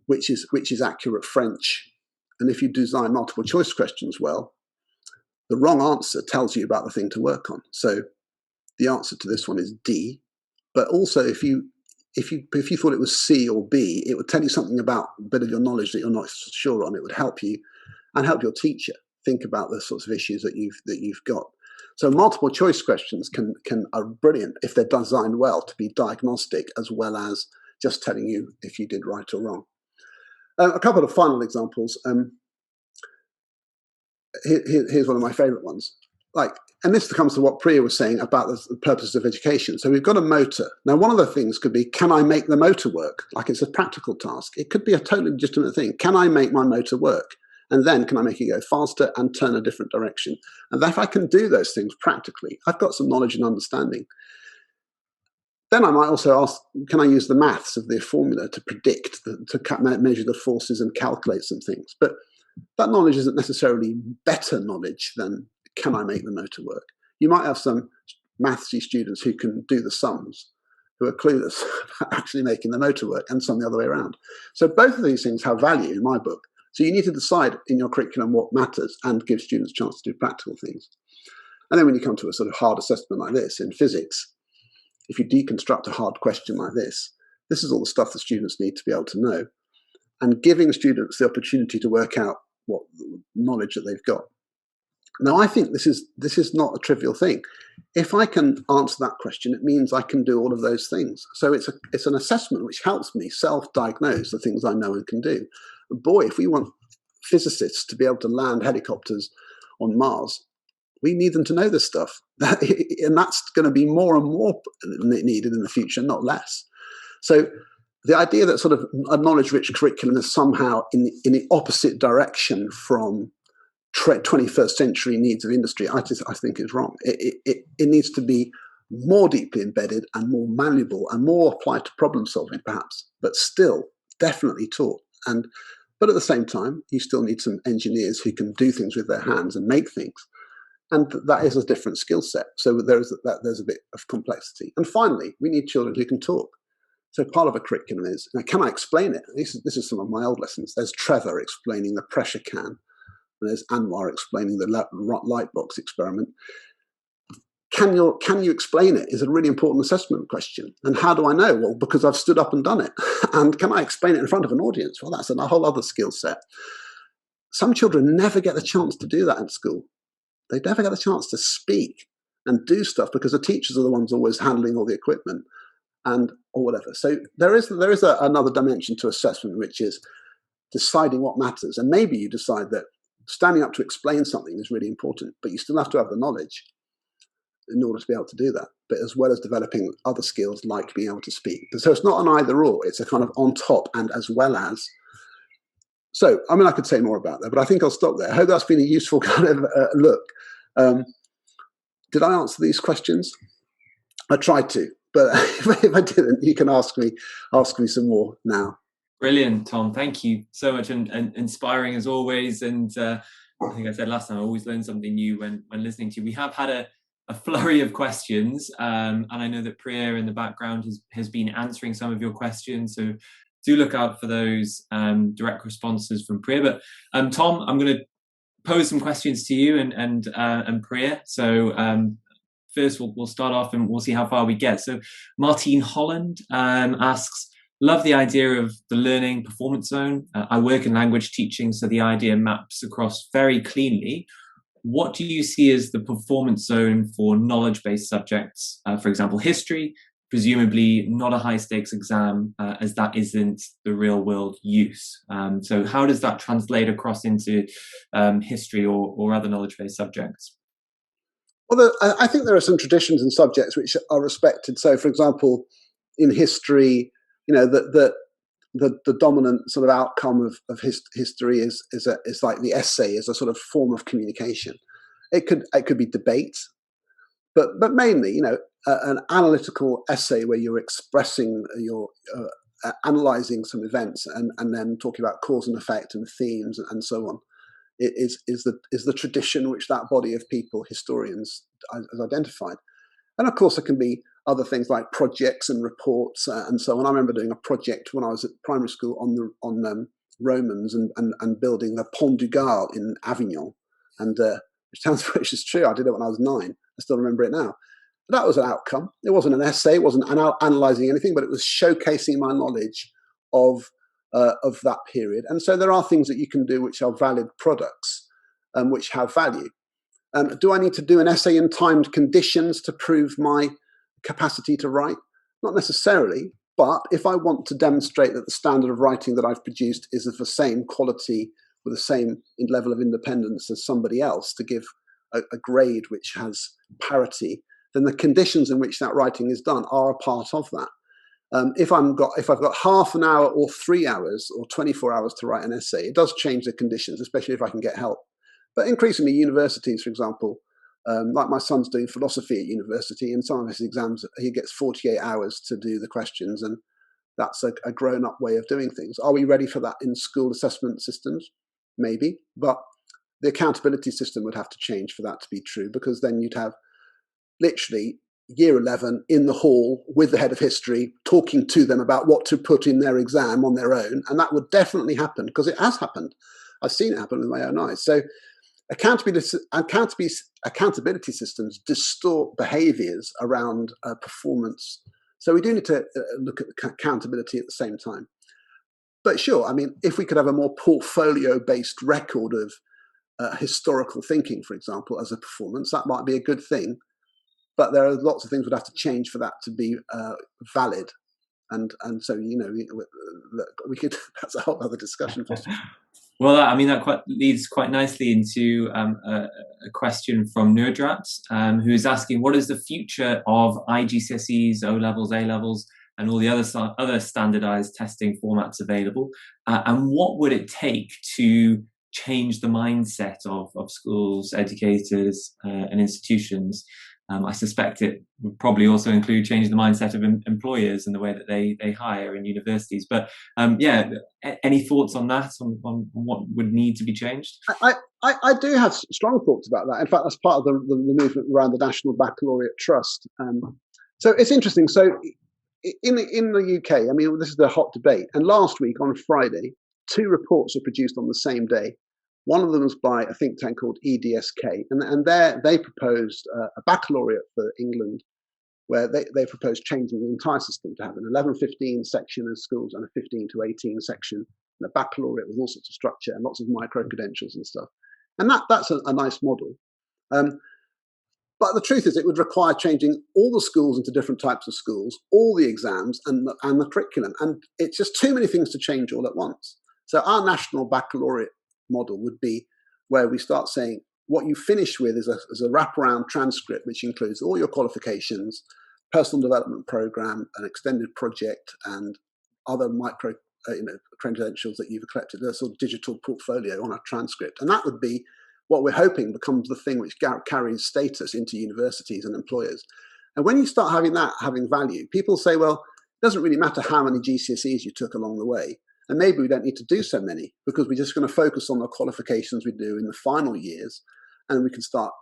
Which is accurate French. And if you design multiple choice questions well, the wrong answer tells you about the thing to work on. So the answer to this one is D. But also, if you thought it was C or B, it would tell you something about a bit of your knowledge that you're not sure on. It would help you and help your teacher think about the sorts of issues that you've got. So multiple choice questions are brilliant if they're designed well to be diagnostic as well as just telling you if you did right or wrong. A couple of final examples. Here's one of my favorite ones. And this comes to what Priya was saying about the purposes of education. So we've got a motor. Now, one of the things could be, can I make the motor work? Like it's a practical task. It could be a totally legitimate thing. Can I make my motor work? And then can I make it go faster and turn a different direction? And if I can do those things practically, I've got some knowledge and understanding. Then I might also ask, can I use the maths of the formula to predict, to measure the forces and calculate some things? But that knowledge isn't necessarily better knowledge than can I make the motor work? You might have some mathsy students who can do the sums, who are clueless about actually making the motor work, and some the other way around. So both of these things have value in my book. So you need to decide in your curriculum what matters and give students a chance to do practical things. And then when you come to a sort of hard assessment like this in physics, if you deconstruct a hard question like this is all the stuff that students need to be able to know, and giving students the opportunity to work out what knowledge that they've got. Now, I think this is not a trivial thing. If I can answer that question, it means I can do all of those things. So it's an assessment which helps me self-diagnose the things I know and can do. Boy, if we want physicists to be able to land helicopters on Mars, we need them to know this stuff. And that's going to be more and more needed in the future, not less. So the idea that sort of a knowledge-rich curriculum is somehow in the opposite direction from 21st century needs of industry, I think is wrong. It needs to be more deeply embedded and more malleable and more applied to problem solving, perhaps, but still definitely taught. But at the same time, you still need some engineers who can do things with their hands and make things. And that is a different skill set. So there's a bit of complexity. And finally, we need children who can talk. So part of a curriculum is, now, can I explain it? This is some of my old lessons. There's Trevor explaining the pressure can. And there's Anwar explaining the light box experiment. can you explain it is a really important assessment question. And how do I know? Well, because I've stood up and done it. And can I explain it in front of an audience? Well, that's a whole other skill set. Some children never get the chance to do that in school. They never get the chance to speak and do stuff because the teachers are the ones always handling all the equipment or whatever. So there is another dimension to assessment, which is deciding what matters. And maybe you decide that standing up to explain something is really important, but you still have to have the knowledge in order to be able to do that, but as well as developing other skills like being able to speak. So it's not an either or, it's a kind of on top and as well as. So, I mean, I could say more about that, but I think I'll stop there. I hope that's been a useful kind of look. Did I answer these questions? I tried to, but if I didn't, you can ask me some more now. Brilliant, Tom. Thank you so much, and inspiring as always. And I think I said last time, I always learn something new when listening to you. We have had a flurry of questions, and I know that Priya in the background has been answering some of your questions. So do look out for those direct responses from Priya. But Tom, I'm going to pose some questions to you and Priya. So first, we'll start off and we'll see how far we get. So Martine Holland asks, love the idea of the learning performance zone. I work in language teaching, so the idea maps across very cleanly. What do you see as the performance zone for knowledge-based subjects? For example, history, presumably not a high-stakes exam, as that isn't the real-world use. So how does that translate across into history or other knowledge-based subjects? Well, I think there are some traditions and subjects which are respected. So, for example, in history, the dominant sort of outcome of history is like the essay as a sort of form of communication. It could be debate, but mainly, an analytical essay where you're expressing your analyzing some events and then talking about cause and effect and themes and so on. It is the tradition which that body of people, historians, has identified. And of course, there can be other things like projects and reports and so on. I remember doing a project when I was at primary school on Romans and building the Pont du Gard in Avignon, and which is true. I did it when I was 9. I still remember it now. But that was an outcome. It wasn't an essay. It wasn't analysing anything, but it was showcasing my knowledge of that period. And so there are things that you can do which are valid products, which have value. Do I need to do an essay in timed conditions to prove my capacity to write? Not necessarily, but if I want to demonstrate that the standard of writing that I've produced is of the same quality with the same level of independence as somebody else, to give a grade which has parity, then the conditions in which that writing is done are a part of that. If I've got half an hour or 3 hours or 24 hours to write an essay, it does change the conditions, especially if I can get help. But increasingly, universities, for example, like my son's doing philosophy at university, and some of his exams, he gets 48 hours to do the questions, and that's a grown-up way of doing things. Are we ready for that in school assessment systems? Maybe, but the accountability system would have to change for that to be true, because then you'd have literally year 11 in the hall with the head of history talking to them about what to put in their exam on their own, and that would definitely happen, because it has happened. I've seen it happen with my own eyes. So accountability systems distort behaviours around performance. So we do need to look at accountability at the same time. But sure, I mean, if we could have a more portfolio-based record of historical thinking, for example, as a performance, that might be a good thing. But there are lots of things would have to change for that to be valid. And so, we could, that's a whole other discussion. Well, I mean, that leads quite nicely into a question from Nerdrat, who's asking, what is the future of IGCSEs, O-levels, A-levels, and all the other standardized testing formats available? And what would it take to change the mindset of schools, educators, and institutions? I suspect it would probably also include changing the mindset of employers and the way that they hire in universities. But any thoughts on that, on what would need to be changed? I do have strong thoughts about that. In fact, that's part of the movement around the National Baccalaureate Trust. So it's interesting. So in the UK, I mean, this is a hot debate. And last week on Friday, 2 reports were produced on the same day One of them was by a think tank called EDSK, and they proposed a baccalaureate for England, where they proposed changing the entire system to have an 11-15 section of schools and a 15 to 18 section, and a baccalaureate with all sorts of structure and lots of micro-credentials and stuff. And that's a nice model. But the truth is, it would require changing all the schools into different types of schools, all the exams and the curriculum. And it's just too many things to change all at once. So our national baccalaureate model would be where we start saying what you finish with is a wraparound transcript, which includes all your qualifications, personal development program, an extended project, and other micro credentials that you've collected, a sort of digital portfolio on a transcript. And that would be what we're hoping becomes the thing which carries status into universities and employers. And when you start having that having value, people say, well, it doesn't really matter how many GCSEs you took along the way. And maybe we don't need to do so many, because we're just going to focus on the qualifications we do in the final years, and we can start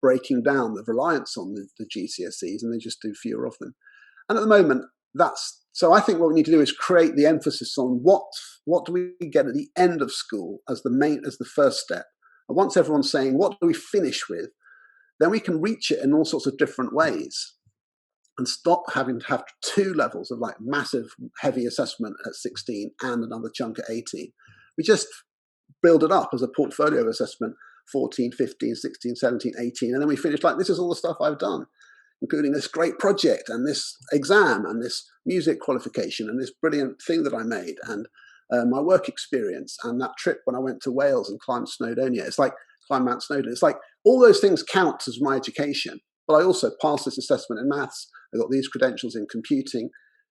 breaking down the reliance on the GCSEs, and they just do fewer of them. And at the moment, so I think what we need to do is create the emphasis on what do we get at the end of school as the first step. And once everyone's saying, what do we finish with, then we can reach it in all sorts of different ways and stop having to have two levels of like massive, heavy assessment at 16 and another chunk at 18. We just build it up as a portfolio assessment, 14, 15, 16, 17, 18. And then we finish like, this is all the stuff I've done, including this great project and this exam and this music qualification and this brilliant thing that I made and my work experience and that trip when I went to Wales and climbed Snowdonia. It's like climb Mount Snowdon. It's like all those things count as my education, but I also passed this assessment in maths. I got these credentials in computing,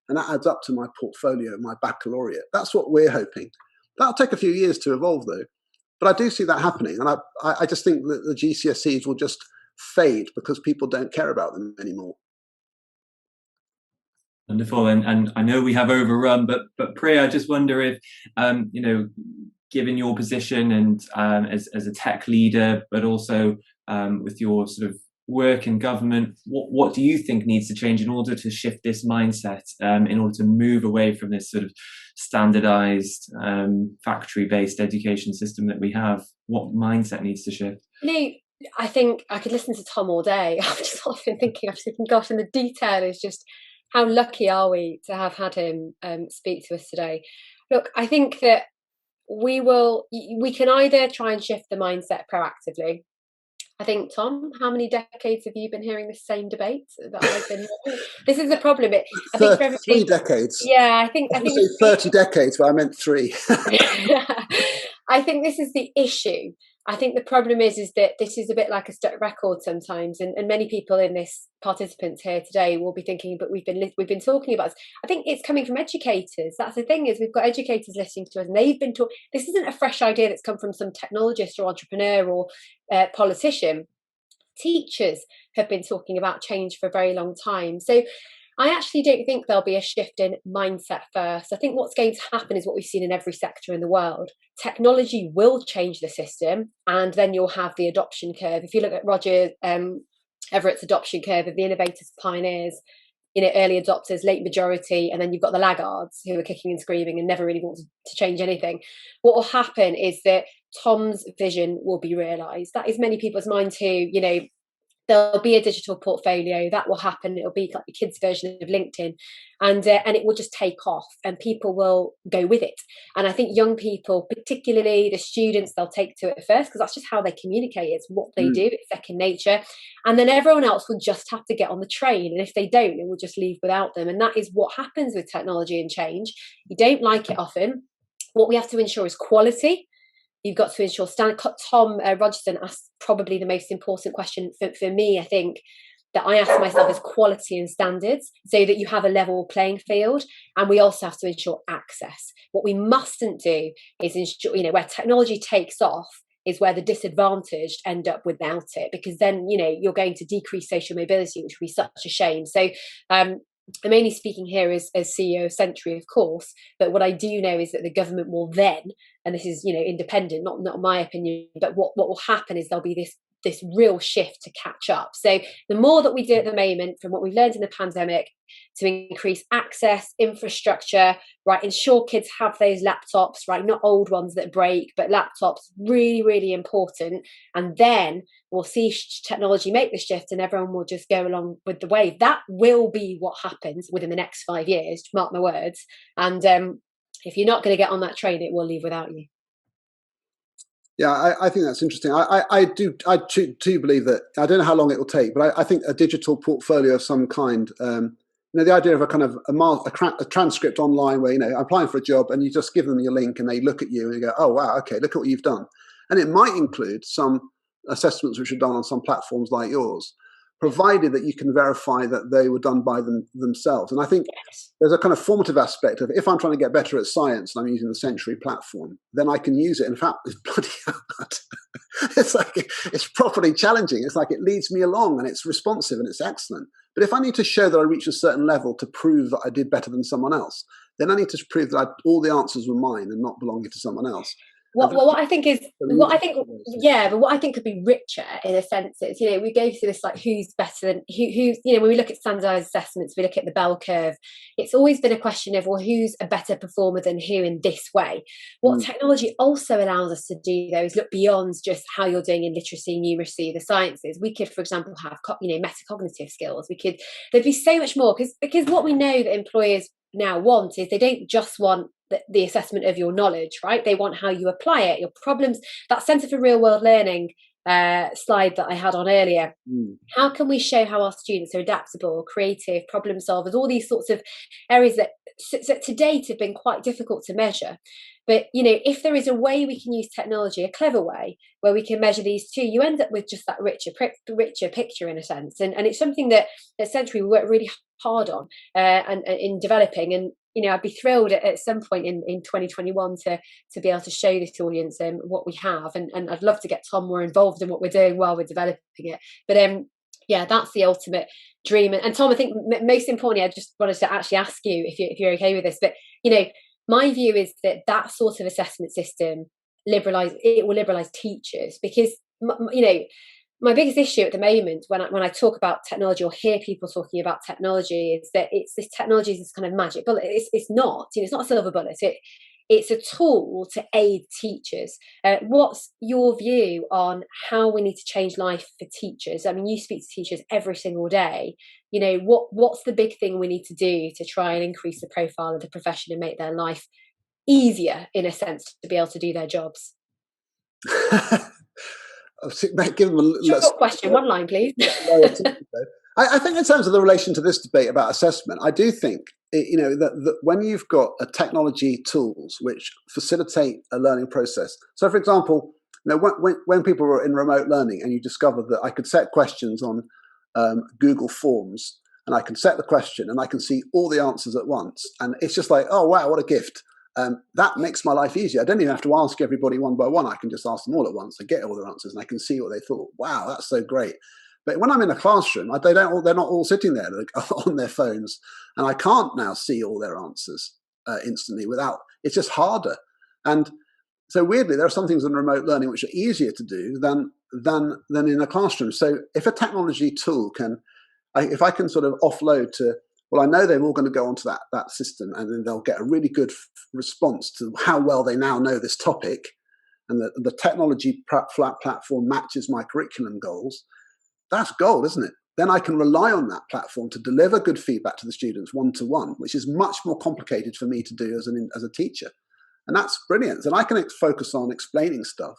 and that adds up to my portfolio, my baccalaureate. That's what we're hoping. That'll take a few years to evolve though, but I do see that happening. And I just think that the GCSEs will just fade because people don't care about them anymore. Wonderful, and I know we have overrun, but Priya, I just wonder if given your position and as a tech leader, but also with your sort of work in government, what do you think needs to change in order to shift this mindset, in order to move away from this sort of standardized factory-based education system that we have? What mindset needs to shift? I think I could listen to Tom all day. I've just often thinking, gosh, and the detail is just, how lucky are we to have had him speak to us today? Look, I think that we can either try and shift the mindset proactively. I think, Tom, how many decades have you been hearing the same debate that I've been hearing? This is a problem. I think for 3 decades. Yeah, I think 30 decades, but I meant 3. I think this is the issue. I think the problem is that this is a bit like a stuck record sometimes, and many people in this participants here today will be thinking, but we've been talking about this. I think it's coming from educators. That's the thing, is we've got educators listening to us, and they've been talking. This isn't a fresh idea that's come from some technologist or entrepreneur or politician. Teachers have been talking about change for a very long time. So I actually don't think there'll be a shift in mindset first. I think what's going to happen is what we've seen in every sector in the world. Technology will change the system, and then you'll have the adoption curve. If you look at Roger Everett's adoption curve of the innovators, pioneers, early adopters, late majority, and then you've got the laggards who are kicking and screaming and never really want to change anything. What will happen is that Tom's vision will be realised. That is many people's mind too. There'll be a digital portfolio that will happen. It'll be like the kids' version of LinkedIn, and it will just take off, and people will go with it. And I think young people, particularly the students, they'll take to it first because that's just how they communicate. It's what they do. It's second nature. And then everyone else will just have to get on the train. And if they don't, it will just leave without them. And that is what happens with technology and change. You don't like it often. What we have to ensure is quality. You've got to ensure Tom Rogerson asked probably the most important question for me, I think, that I ask myself, is quality and standards, so that you have a level playing field. And we also have to ensure access. What we mustn't do is ensure, where technology takes off is where the disadvantaged end up without it, because then, you're going to decrease social mobility, which would be such a shame. So I'm only speaking here as CEO of Century, of course, but what I do know is that the government will then, and this is independent, not my opinion, but what will happen is there'll be this this real shift to catch up. So the more that we do at the moment, from what we've learned in the pandemic, to increase access, infrastructure, right, ensure kids have those laptops, right, not old ones that break, but laptops, really, really important. And then we'll see technology make the shift and everyone will just go along with the wave. That will be what happens within the next 5 years, mark my words. And if you're not going to get on that train, it will leave without you. Yeah, I think that's interesting. I do believe that, I don't know how long it will take, but I think a digital portfolio of some kind, the idea of a kind of a transcript online where, I'm applying for a job and you just give them your link and they look at you and you go, oh, wow, okay, look at what you've done. And it might include some assessments which are done on some platforms like yours, provided that you can verify that they were done by themselves. And I think there's a kind of formative aspect of, if I'm trying to get better at science and I'm using the Century platform, then I can use it. In fact, it's bloody hard. It's properly challenging. It's like it leads me along and it's responsive and it's excellent. But if I need to show that I reached a certain level to prove that I did better than someone else, then I need to prove that all the answers were mine and not belonging to someone else. But what I think could be richer in a sense is, we go through this like who's better than who's, when we look at standardized assessments, we look at the bell curve. It's always been a question of, well, who's a better performer than who in this way? What technology also allows us to do, though, is look beyond just how you're doing in literacy, numeracy, the sciences. We could, for example, have metacognitive skills. There'd be so much more because what we know that employers now want is they don't just want the assessment of your knowledge, right? They want how you apply it, your problems, that Centre for Real World Learning slide that I had on earlier. How can we show how our students are adaptable, creative, problem solvers, all these sorts of areas that to date have been quite difficult to measure. But, if there is a way we can use technology, a clever way, where we can measure these two, you end up with just that richer picture in a sense. And it's something that at Century we work really hard on and in developing. And, I'd be thrilled at some point in 2021 to be able to show this audience what we have. And I'd love to get Tom more involved in what we're doing while we're developing it. But that's the ultimate dream. And Tom, I think most importantly, I just wanted to actually ask you if you're okay with this. But, my view is that sort of assessment system will liberalise teachers because, my biggest issue at the moment when I talk about technology or hear people talking about technology is that this technology is this kind of magic bullet. It's not. It's not a silver bullet. It's a tool to aid teachers. What's your view on how we need to change life for teachers? I mean, you speak to teachers every single day. What's the big thing we need to do to try and increase the profile of the profession and make their life easier, in a sense, to be able to do their jobs? Give them a short question, one line, please. I think in terms of the relation to this debate about assessment, I do think that when you've got a technology tools which facilitate a learning process. So, for example, when people were in remote learning and you discovered that I could set questions on Google Forms and I can set the question and I can see all the answers at once, and it's just like, oh wow, what a gift. That makes my life easier. I don't even have to ask everybody one by one. I can just ask them all at once. I get all their answers and I can see what they thought. Wow, that's so great. But when I'm in a classroom, they're not all sitting there on their phones, and I can't now see all their answers instantly it's just harder. And so weirdly, there are some things in remote learning which are easier to do than in a classroom. So if a technology tool if I can sort of offload to, well, I know they're all going to go onto that system and then they'll get a really good response to how well they now know this topic, and the technology platform matches my curriculum goals. That's gold, isn't it? Then I can rely on that platform to deliver good feedback to the students one-to-one, which is much more complicated for me to do as a teacher. And that's brilliant. And I can focus on explaining stuff,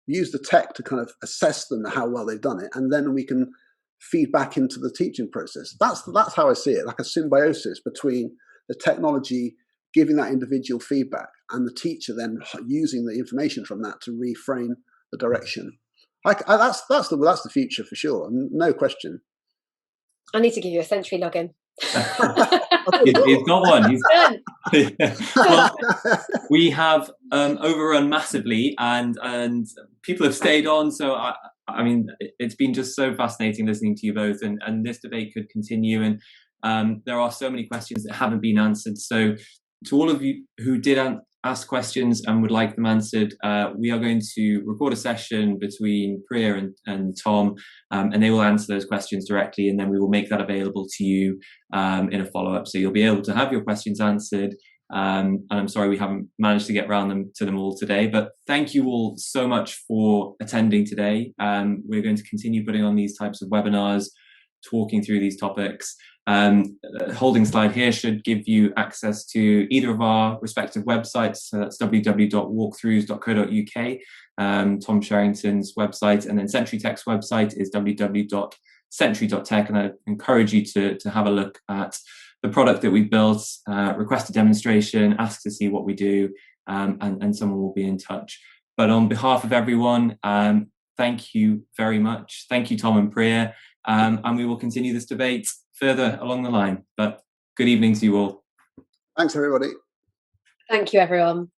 use the tech to kind of assess them, how well they've done it, and then we can feed back into the teaching process. That's how I see it, like a symbiosis between the technology giving that individual feedback and the teacher then using the information from that to reframe the direction. That's the future for sure, no question. I need to give you a Century login. He's got one. Well, we have overrun massively, and people have stayed on. So I mean, it's been just so fascinating listening to you both, and this debate could continue. And there are so many questions that haven't been answered. So to all of you who did asked questions and would like them answered, we are going to record a session between Priya and Tom, and they will answer those questions directly, and then we will make that available to you in a follow-up. So you'll be able to have your questions answered. And I'm sorry we haven't managed to get around to them all today, but thank you all so much for attending today. We're going to continue putting on these types of webinars, talking through these topics. Holding slide here should give you access to either of our respective websites. So that's www.walkthrus.co.uk, Tom Sherrington's website, and then CenturyTech's website is www.century.tech. And I encourage you to have a look at the product that we've built, request a demonstration, ask to see what we do, and someone will be in touch. But on behalf of everyone, thank you very much. Thank you, Tom and Priya. And we will continue this debate further along the line. But good evening to you all. Thanks, everybody. Thank you, everyone.